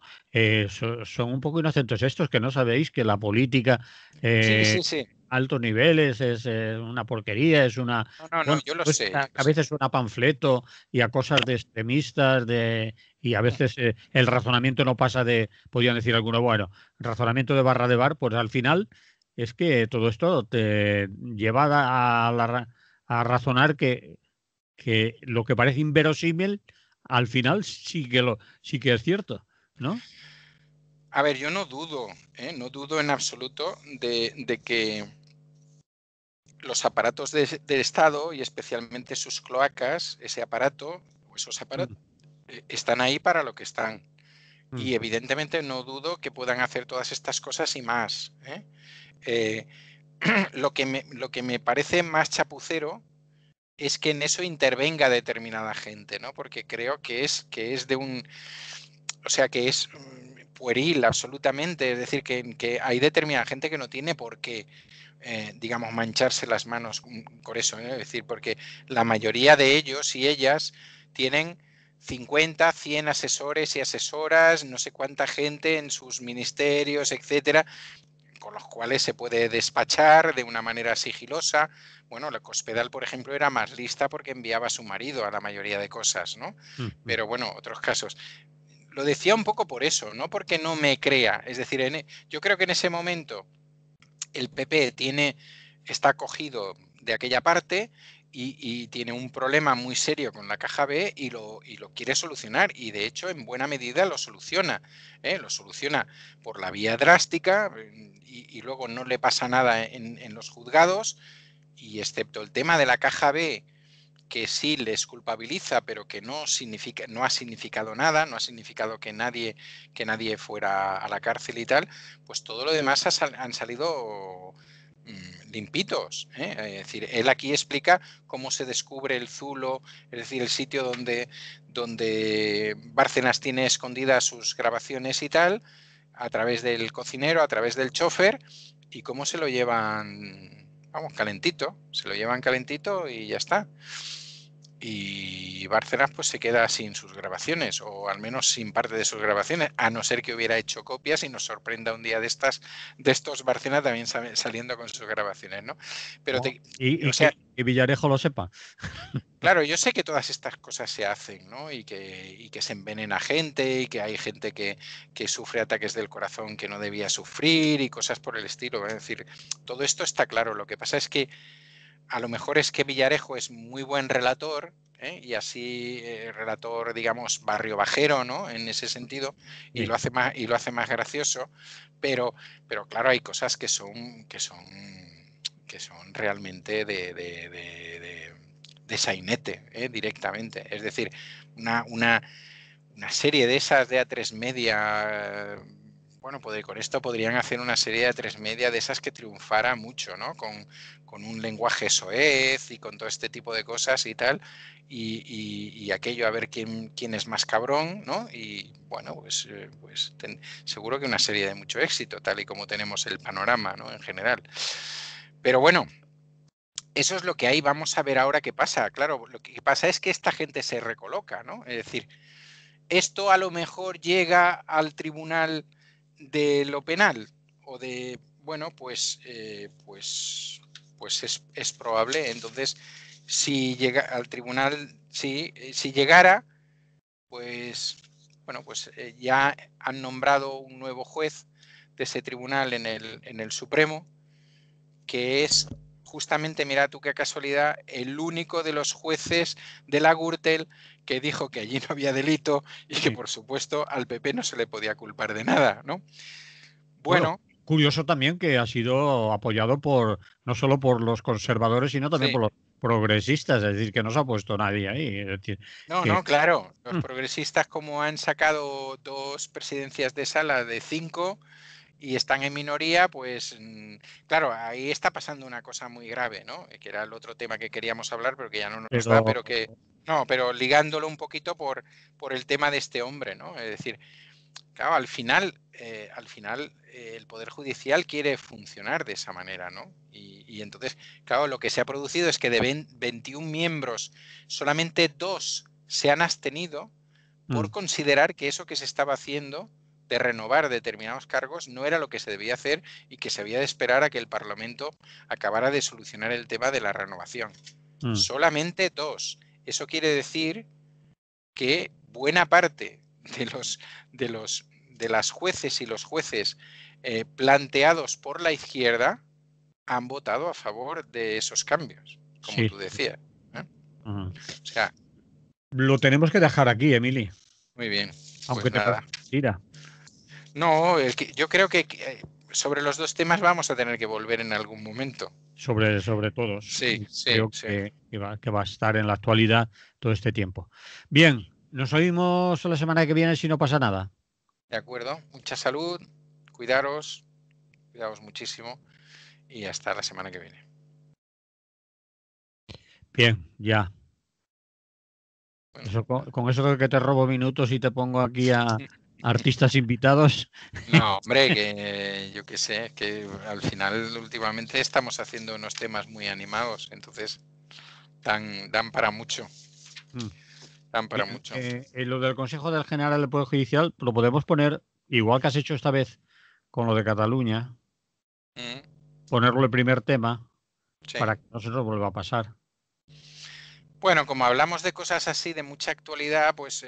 son un poco inocentes estos, que no sabéis que la política Sí. altos niveles es una porquería, es una... No, Bueno, yo lo pues sé. a veces suena panfleto y a cosas de extremistas y a veces el razonamiento no pasa de, podrían decir alguno, bueno, razonamiento de barra de bar, pues al final es que todo esto te lleva a razonar que lo que parece inverosímil al final sí que es cierto, ¿no? A ver, yo no dudo en absoluto de que los aparatos del Estado y especialmente sus cloacas, ese aparato o esos aparatos, están ahí para lo que están. Y evidentemente no dudo que puedan hacer todas estas cosas y más. Lo que me parece más chapucero es que en eso intervenga determinada gente, ¿no? Porque creo que es de un... O sea, que es pueril absolutamente. Es decir, que hay determinada gente que no tiene por qué, digamos, mancharse las manos por eso. Es decir, porque la mayoría de ellos y ellas tienen 50, 100 asesores y asesoras, no sé cuánta gente en sus ministerios, etcétera. con los cuales se puede despachar de una manera sigilosa. Bueno, la Cospedal, por ejemplo, era más lista porque enviaba a su marido a la mayoría de cosas, ¿no? Pero bueno, otros casos. Lo decía un poco por eso, no porque no me crea. Es decir, yo creo que en ese momento el PP está cogido de aquella parte y tiene un problema muy serio con la caja B y lo quiere solucionar. Y de hecho, en buena medida lo soluciona. Lo soluciona por la vía drástica y luego no le pasa nada en los juzgados. Y excepto el tema de la caja B, que sí les culpabiliza, pero que no ha significado nada, no ha significado que nadie fuera a la cárcel y tal, pues todo lo demás han salido limpitos. Es decir, él aquí explica cómo se descubre el zulo, es decir, el sitio donde Bárcenas tiene escondidas sus grabaciones y tal, a través del cocinero, a través del chofer, y cómo se lo llevan, vamos, calentito, se lo llevan calentito y ya está. Y Bárcenas pues se queda sin sus grabaciones, o al menos sin parte de sus grabaciones, a no ser que hubiera hecho copias y nos sorprenda un día de estos Bárcenas también saliendo con sus grabaciones, ¿no? Pero o sea, que Villarejo lo sepa. Claro, yo sé que todas estas cosas se hacen, ¿no? Y que se envenena gente y que hay gente que sufre ataques del corazón que no debía sufrir y cosas por el estilo. Es decir, todo esto está claro. Lo que pasa es que a lo mejor es que Villarejo es muy buen relator, y así relator, digamos, barrio bajero, ¿no? En ese sentido, y lo hace más gracioso, pero claro, hay cosas que son realmente de sainete, directamente. Es decir, una serie de esas de A3 Media. Bueno, pues con esto podrían hacer una serie de A3 Media de esas que triunfara mucho, ¿no? Con un lenguaje soez y con todo este tipo de cosas y tal, y aquello a ver quién es más cabrón, ¿no? Y bueno, pues seguro que una serie de mucho éxito, tal y como tenemos el panorama, ¿no? En general. Pero bueno, eso es lo que hay. Vamos a ver ahora qué pasa. Claro, lo que pasa es que esta gente se recoloca, ¿no? Es decir, esto a lo mejor llega al tribunal de lo penal o de, bueno, pues es probable. Entonces, si llega al tribunal, si llegara, pues, bueno, pues ya han nombrado un nuevo juez de ese tribunal en el Supremo, que es justamente, mira tú qué casualidad, el único de los jueces de la Gürtel que dijo que allí no había delito y que, por supuesto, al PP no se le podía culpar de nada, ¿no? Bueno, curioso también que ha sido apoyado no solo por los conservadores, sino también sí. por los progresistas, es decir, que no se ha puesto nadie ahí. Es decir, No, claro, los progresistas, como han sacado 2 presidencias de sala de 5 y están en minoría, pues claro, ahí está pasando una cosa muy grave, ¿no? Que era el otro tema que queríamos hablar, pero que ya no nos da, pero ligándolo un poquito por el tema de este hombre, ¿no? Es decir, claro, al final el Poder Judicial quiere funcionar de esa manera, ¿no? Y entonces, claro, lo que se ha producido es que de 21 miembros, solamente 2 se han abstenido por considerar que eso que se estaba haciendo de renovar determinados cargos no era lo que se debía hacer y que se había de esperar a que el Parlamento acabara de solucionar el tema de la renovación. Solamente 2. Eso quiere decir que buena parte de las jueces y los jueces planteados por la izquierda han votado a favor de esos cambios, como tú decías. O sea, lo tenemos que dejar aquí, Emili. muy bien. Aunque Pues nada. Tira. No, yo creo que sobre los 2 temas vamos a tener que volver en algún momento. Sobre todos. Sí. Creo que va a estar en la actualidad todo este tiempo. Bien, nos oímos la semana que viene si no pasa nada. De acuerdo. Mucha salud, cuidaros muchísimo y hasta la semana que viene. Bien, ya. Bueno. Con eso de que te robo minutos y te pongo aquí a artistas invitados. No, hombre, que yo qué sé, que al final últimamente estamos haciendo unos temas muy animados, entonces dan para mucho. Dan para mucho. Lo del Consejo del General del Poder Judicial lo podemos poner igual que has hecho esta vez con lo de Cataluña. Mm, ponerlo el primer tema sí. para que no se nos vuelva a pasar. Bueno, como hablamos de cosas así de mucha actualidad, pues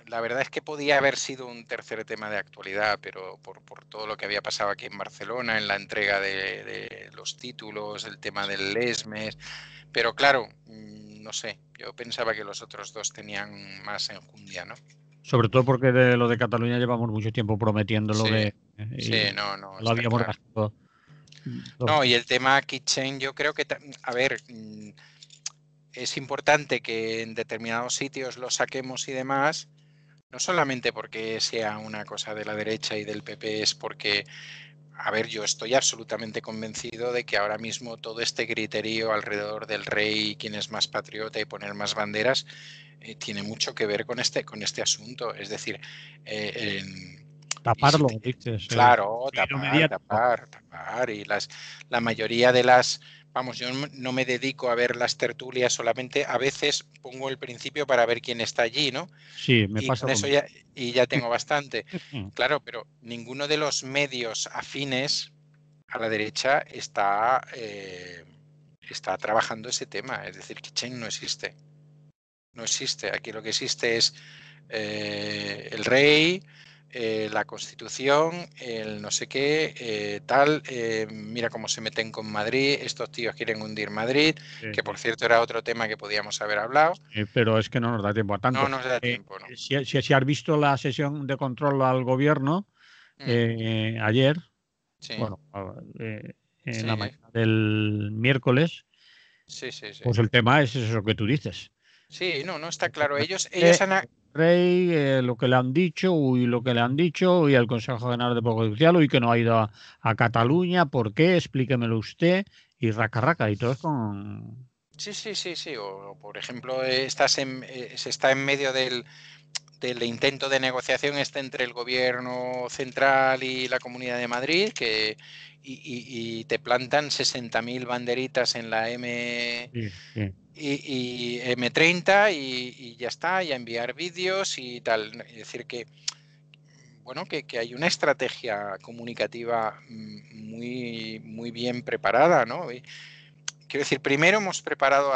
la verdad es que podía haber sido un tercer tema de actualidad, pero por todo lo que había pasado aquí en Barcelona, en la entrega de los títulos, el tema del Lesmes, pero claro, no sé, yo pensaba que los otros dos tenían más enjundia, ¿no? Sobre todo porque de lo de Cataluña llevamos mucho tiempo prometiéndolo Sí, y sí, no, lo está habíamos claro. gastado. No, y el tema Kitchen, yo creo que, a ver, es importante que en determinados sitios lo saquemos y demás, no solamente porque sea una cosa de la derecha y del PP, es porque, a ver, yo estoy absolutamente convencido de que ahora mismo todo este griterío alrededor del rey, quién es más patriota y poner más banderas, tiene mucho que ver con este asunto. Es decir, y si Taparlo, dices, el claro, ruido tapar, mediático. tapar, tapar. Y la mayoría de las, vamos, yo no me dedico a ver las tertulias solamente, a veces pongo el principio para ver quién está allí, ¿no? Sí, me Y pasa con lo eso mismo. ya tengo bastante. Claro, pero ninguno de los medios afines a la derecha está trabajando ese tema. Es decir, que Chen no existe. No existe. Aquí lo que existe es el rey, la constitución, el no sé qué, tal. Mira cómo se meten con Madrid. Estos tíos quieren hundir Madrid, Sí, que sí. por cierto era otro tema que podíamos haber hablado. Pero es que no nos da tiempo a No tanto. nos da tiempo, ¿no? Si has visto la sesión de control al gobierno Mm, ayer, sí, bueno, en la sí, mañana del miércoles, sí, sí, sí. pues el tema es eso que tú dices. Sí, no, no está El claro. tema Ellos han... el rey, lo que le han dicho, uy, lo que le han dicho, uy, al Consejo General de Poder Judicial, uy, que no ha ido a Cataluña, ¿por qué? Explíquemelo usted, y raca, raca, y todo es con... Sí, sí, sí, sí. O, por ejemplo, se está en medio del intento de negociación este entre el gobierno central y la Comunidad de Madrid, y te plantan 60.000 banderitas en la Sí, sí. y M30 y ya está, y a enviar vídeos y tal. Es decir, que bueno, que hay una estrategia comunicativa muy, muy bien preparada, ¿no? Quiero decir, primero hemos preparado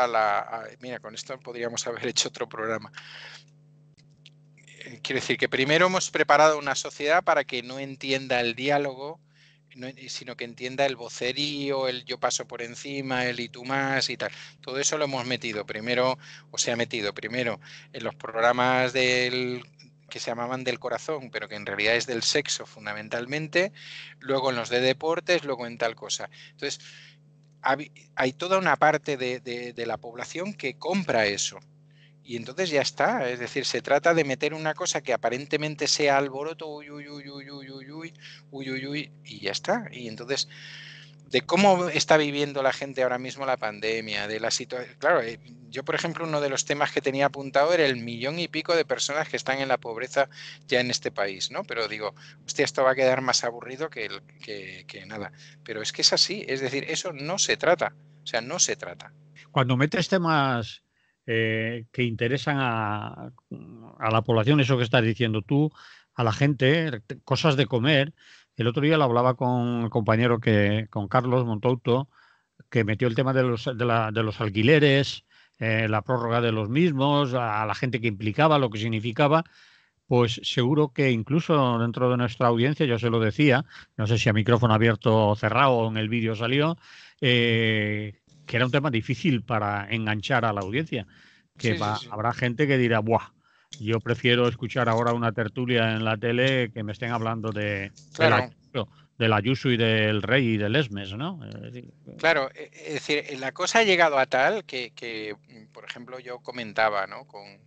mira, con esto podríamos haber hecho otro programa. Quiero decir que primero hemos preparado una sociedad para que no entienda el diálogo, sino que entienda el vocerío, el yo paso por encima, el y tú más y tal. Todo eso lo hemos metido primero, o se ha metido primero en los programas que se llamaban del corazón, pero que en realidad es del sexo fundamentalmente, luego en los de deportes, luego en tal cosa. Entonces, hay toda una parte de la población que compra eso. Y entonces ya está, es decir, se trata de meter una cosa que aparentemente sea alboroto, uy, uy, uy, uy, uy, uy, uy, uy, uy, uy, y ya está. Y entonces, de cómo está viviendo la gente ahora mismo la pandemia, de la situación. Claro, yo, por ejemplo, uno de los temas que tenía apuntado era el 1.000.000 y pico de personas que están en la pobreza ya en este país, ¿no? Pero digo, hostia, esto va a quedar más aburrido que nada. Pero es que es así, es decir, eso no se trata, o sea, no se trata. Cuando metes temas que interesan a la población, eso que estás diciendo tú, a la gente, cosas de comer. El otro día lo hablaba con el compañero con Carlos Montouto, que metió el tema de los alquileres, la prórroga de los mismos, a la gente que implicaba, lo que significaba. Pues seguro que incluso dentro de nuestra audiencia, yo se lo decía, no sé si a micrófono abierto o cerrado o en el vídeo salió, que era un tema difícil para enganchar a la audiencia, que Sí, sí, sí. habrá gente que dirá, ¡buah! Yo prefiero escuchar ahora una tertulia en la tele que me estén hablando Claro, del Ayuso y del Rey y del Esmes, ¿no? claro, es decir, la cosa ha llegado a tal por ejemplo, yo comentaba, ¿no? Con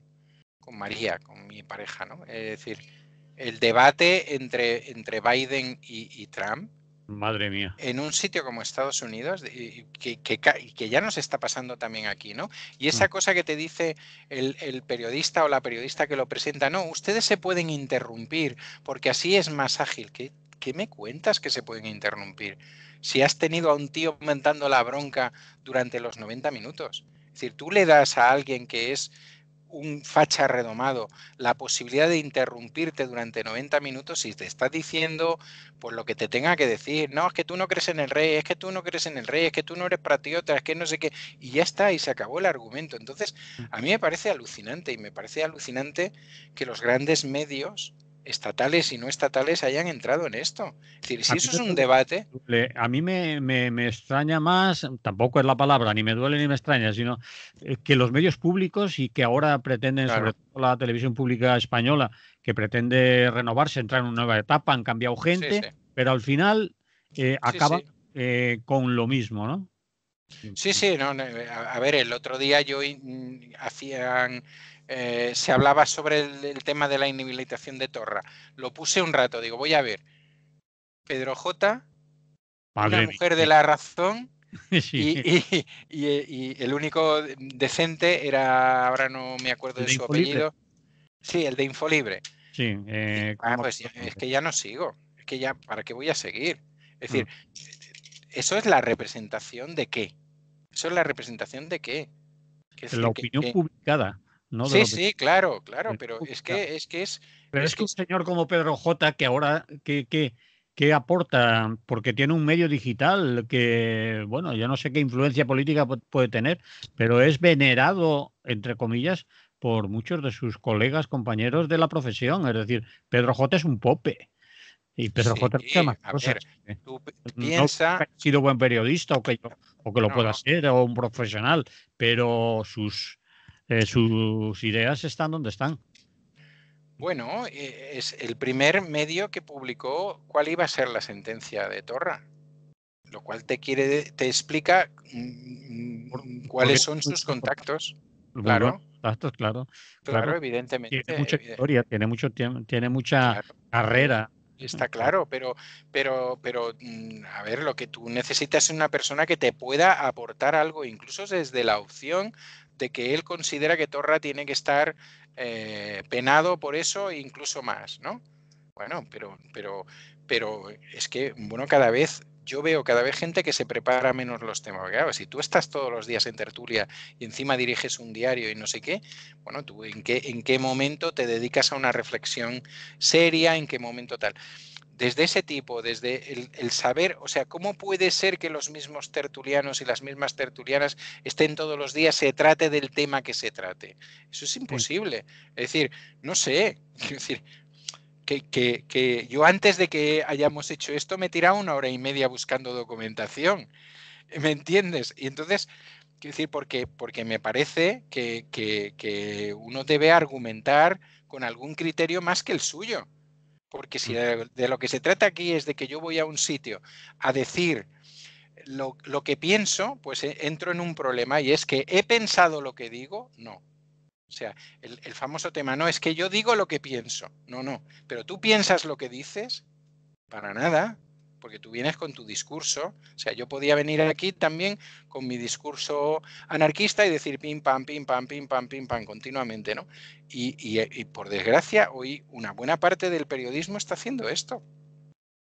María, con mi pareja, ¿no? Es decir, el debate entre Biden y Trump Madre mía. en un sitio como Estados Unidos, que ya nos está pasando también aquí, ¿no? Y Mm. esa cosa que te dice el periodista o la periodista que lo presenta, no, ustedes se pueden interrumpir porque así es más ágil. ¿Qué me cuentas que se pueden interrumpir? Si has tenido a un tío aumentando la bronca durante los 90 minutos. Es decir, tú le das a alguien que es un facha redomado la posibilidad de interrumpirte durante 90 minutos y te está diciendo pues lo que te tenga que decir, no, es que tú no crees en el rey, es que tú no crees en el rey, es que tú no eres patriota, es que no sé qué, y ya está, y se acabó el argumento. Entonces, a mí me parece alucinante, y me parece alucinante que los grandes medios estatales y no estatales hayan entrado en esto. Es decir, A si mí eso es un debate... a mí me extraña más, tampoco es la palabra, ni me duele ni me extraña, sino que los medios públicos y que ahora pretenden, sobre Claro, todo la televisión pública española, que pretende renovarse, entrar en una nueva etapa, han cambiado sí, sí, gente, pero al final sí, acaban sí. con lo mismo, ¿no? Sí, sí, no, a ver, el otro día se hablaba sobre el tema de la inhabilitación de Torra. Lo puse un rato, digo, voy a ver, Pedro J, una Madre mujer de mía. la razón Sí, y el único decente era, ahora no me acuerdo el de de su Infolibre. apellido, sí, el de Infolibre. Sí, ¿cómo me Pues acuerdo el es nombre? que ya no sigo, es que ya, ¿para qué voy a seguir? Es Mm. decir, ¿eso es la representación de qué? ¿Eso es la representación de qué? Es La decir, opinión publicada, no de sí, lo que... sí, claro, claro, pero Pero es es que que un señor como Pedro J, que ahora, ¿qué aporta? Porque tiene un medio digital que, bueno, yo no sé qué influencia política puede tener, pero es venerado, entre comillas, por muchos de sus colegas, compañeros de la profesión. Es decir, Pedro J es un pope y Pedro sí, J es muchas más a cosas. ver, tú No que piensa, haya sido buen periodista o que lo pueda no, ser o un profesional, pero sus ideas están donde están. bueno, es el primer medio que publicó cuál iba a ser la sentencia de Torra, lo cual te explica Porque cuáles son sus contactos. muy buenos Claro, contactos, claro, claro, claro. Tiene mucha evidentemente, historia, tiene mucha claro, claro, carrera. está claro, pero, a ver, lo que tú necesitas es una persona que te pueda aportar algo, incluso desde la opción de que él considera que Torra tiene que estar penado por eso e incluso más, ¿no? Bueno, pero es que, bueno, yo veo cada vez gente que se prepara menos los temas. Porque, claro, si tú estás todos los días en tertulia y encima diriges un diario y no sé qué, bueno, tú en qué momento te dedicas a una reflexión seria, en qué momento tal. Desde ese tipo, desde el saber, o sea, ¿cómo puede ser que los mismos tertulianos y las mismas tertulianas estén todos los días, se trate del tema que se trate? Eso es Sí, imposible. Es decir, no sé, es decir, que yo antes de que hayamos hecho esto me he tirado 1 hora y media buscando documentación, ¿me entiendes? Y entonces, quiero decir, porque me parece que uno debe argumentar con algún criterio más que el suyo. Porque si mm, de lo que se trata aquí es de que yo voy a un sitio a decir lo que pienso, pues entro en un problema y es que he pensado lo que digo, no. O sea, el famoso tema, no es que yo digo lo que pienso, no, no, pero tú piensas lo que dices, para nada, porque tú vienes con tu discurso. O sea, yo podía venir aquí también con mi discurso anarquista y decir pim, pam, pim, pam, pim, pam, pim, pam, continuamente, ¿no? Y por desgracia, hoy una buena parte del periodismo está haciendo esto.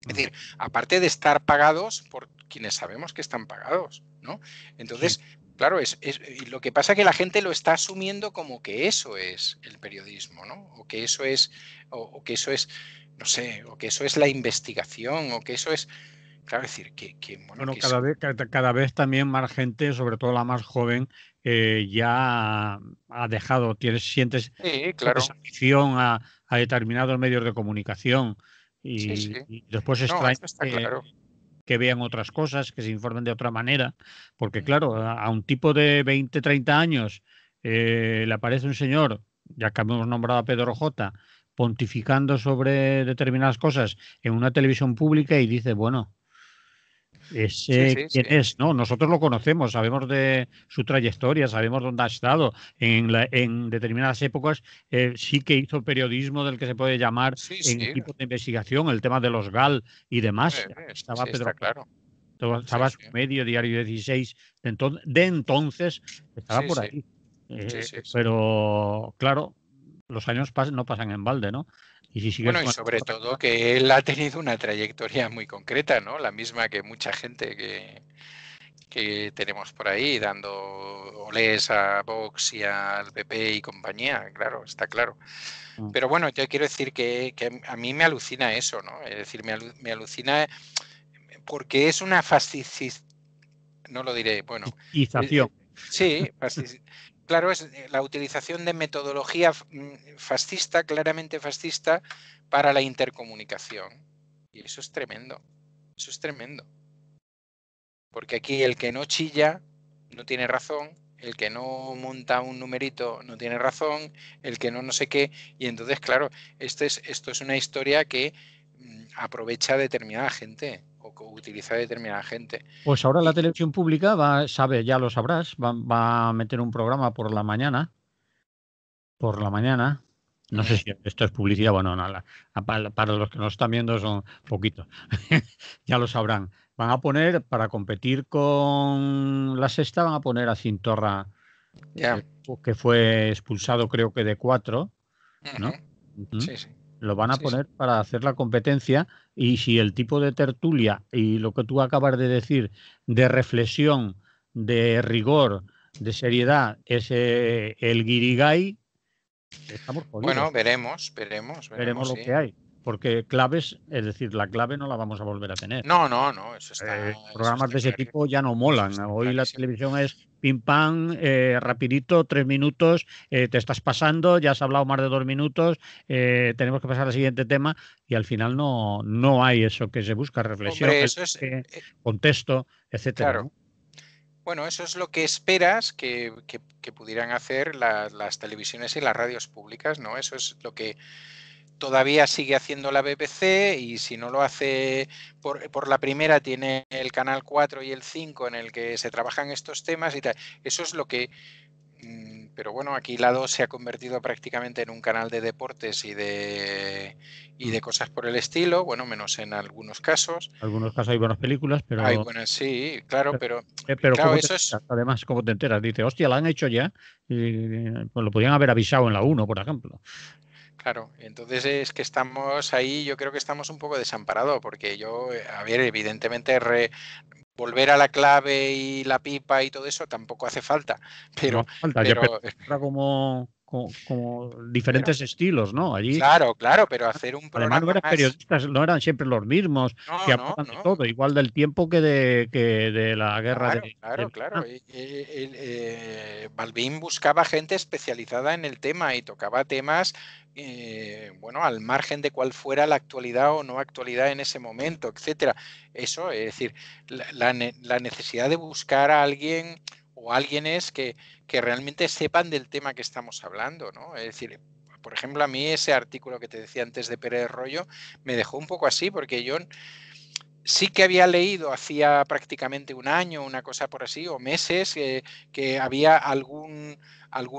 Es mm, decir, aparte de estar pagados por quienes sabemos que están pagados, ¿no? sí. Entonces, claro, y lo que pasa es que la gente lo está asumiendo como que eso es el periodismo, ¿no? O que eso es, o que eso es, no sé, o que eso es la investigación, o que eso es, claro, es decir, bueno, Bueno, que es, cada vez también más gente, sobre todo la más joven, ya ha dejado, sientes sí, esa claro, desafección a determinados medios de comunicación sí, sí, y después no, extraña eso está claro. que vean otras cosas, que se informen de otra manera, porque Mm. claro, a un tipo de 20 30 años le aparece un señor, ya que hemos nombrado a Pedro J, pontificando sobre determinadas cosas en una televisión pública y dice, bueno, Sí, ese sí, quién sí. es, ¿no? Nosotros lo conocemos, sabemos de su trayectoria, sabemos dónde ha estado. En determinadas épocas sí que hizo periodismo del que se puede llamar Sí, en sí, equipos de investigación, el tema de los GAL y demás. Estaba sí, Pedro está claro. Sí, estaba sí, su medio, Diario 16, de entonces estaba sí, por sí, ahí. sí, sí, sí. Pero claro, los años no pasan en balde, ¿no? Y si sigues Bueno, y con sobre todo que él ha tenido una trayectoria muy concreta, ¿no? La misma que mucha gente que tenemos por ahí, dando olés a Vox y al PP y compañía, claro, está claro. Pero bueno, yo quiero decir que a mí me alucina eso, ¿no? Es decir, me alucina porque es una no lo diré, bueno. Sí, claro, es la utilización de metodología fascista, claramente fascista, para la intercomunicación. Y eso es tremendo. Eso es tremendo. Porque aquí el que no chilla no tiene razón, el que no monta un numerito no tiene razón, el que no sé qué. Y entonces, claro, esto es una historia que aprovecha a determinada gente o que utiliza a determinada gente. Pues ahora la televisión pública ya lo sabrás, va a meter un programa por la mañana. No sé si esto es publicidad, bueno, no, para los que nos están viendo son poquitos, ya lo sabrán. Van a poner, para competir con La Sexta, van a poner a Cintorra, que fue expulsado creo que de 4, ¿no? Sí, sí. Lo van a poner para hacer la competencia, y si el tipo de tertulia y lo que tú acabas de decir, de reflexión, de rigor, de seriedad, es el guirigay, estamos jodidos. Bueno, veremos, Veremos lo sí. que hay. Porque claves, es decir, la clave no la vamos a volver a tener. No, eso Programas está de ese claro. tipo ya no molan. Hoy la televisión es pim pam, rapidito, 3 minutos, te estás pasando, ya has hablado más de 2 minutos, tenemos que pasar al siguiente tema, y al final no hay eso que se busca, reflexión, Hombre, eso es contexto, etcétera, claro. ¿no? Bueno, eso es lo que esperas que pudieran hacer las televisiones y las radios públicas, ¿no? Eso es lo que todavía sigue haciendo la BBC, y si no lo hace por la primera, tiene el Canal 4 y el 5 en el que se trabajan estos temas y tal. Eso es lo que... Pero bueno, aquí la 2 se ha convertido prácticamente en un canal de deportes y de cosas por el estilo, bueno, menos en algunos casos. En algunos casos hay buenas películas, Hay pero... buenas, sí, claro, pero Pero claro, ¿cómo te eso es... enteras? Además, ¿cómo te enteras? Dice, hostia, la han hecho ya. Y, pues lo podían haber avisado en la 1, por ejemplo. Claro, entonces es que estamos ahí, yo creo que estamos un poco desamparados, porque yo, a ver, evidentemente volver a la clave y la pipa y todo eso tampoco hace falta, No pero, hace falta, ya, pero pero, era como diferentes estilos, ¿no? Allí, claro, pero hacer un además, no programa eran más... periodistas, no eran siempre los mismos que hablaban de todo, igual del tiempo que de la guerra de Claro. Vietnam. Balbín buscaba gente especializada en el tema y tocaba temas, bueno, al margen de cuál fuera la actualidad o no actualidad en ese momento, etcétera. Eso, es decir, la necesidad de buscar a alguien o alguienes que realmente sepan del tema que estamos hablando, ¿no? Es decir, por ejemplo, a mí ese artículo que te decía antes de Pérez Royo me dejó un poco así, porque yo sí que había leído hacía prácticamente un año, una cosa por así, o meses, que había algún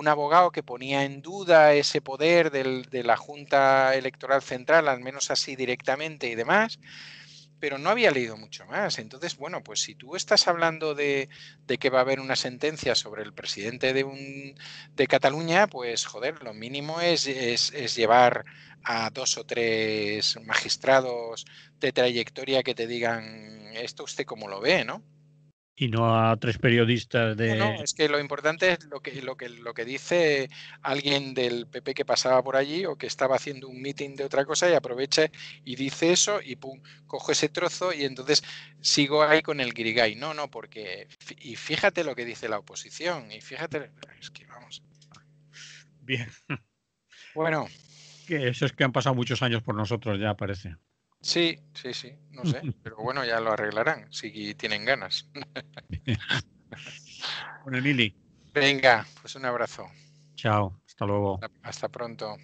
abogado que ponía en duda ese poder de la Junta Electoral Central, al menos así directamente y demás, pero no había leído mucho más. Entonces, bueno, pues si tú estás hablando de que va a haber una sentencia sobre el presidente de Cataluña, pues joder, lo mínimo es llevar a 2 o 3 magistrados de trayectoria que te digan esto usted cómo lo ve, ¿no? Y no a 3 periodistas No, es que lo importante es lo que dice alguien del PP que pasaba por allí o que estaba haciendo un meeting de otra cosa y aprovecha y dice eso y pum, cojo ese trozo y entonces sigo ahí con el guirigay. No, porque... Y fíjate lo que dice la oposición y fíjate... Es que vamos... Bien. Bueno, Que eso es que han pasado muchos años por nosotros ya, parece. sí, no sé, pero bueno, ya lo arreglarán si tienen ganas. Bueno, Emily, Venga, pues un abrazo. chao, hasta luego. Hasta pronto.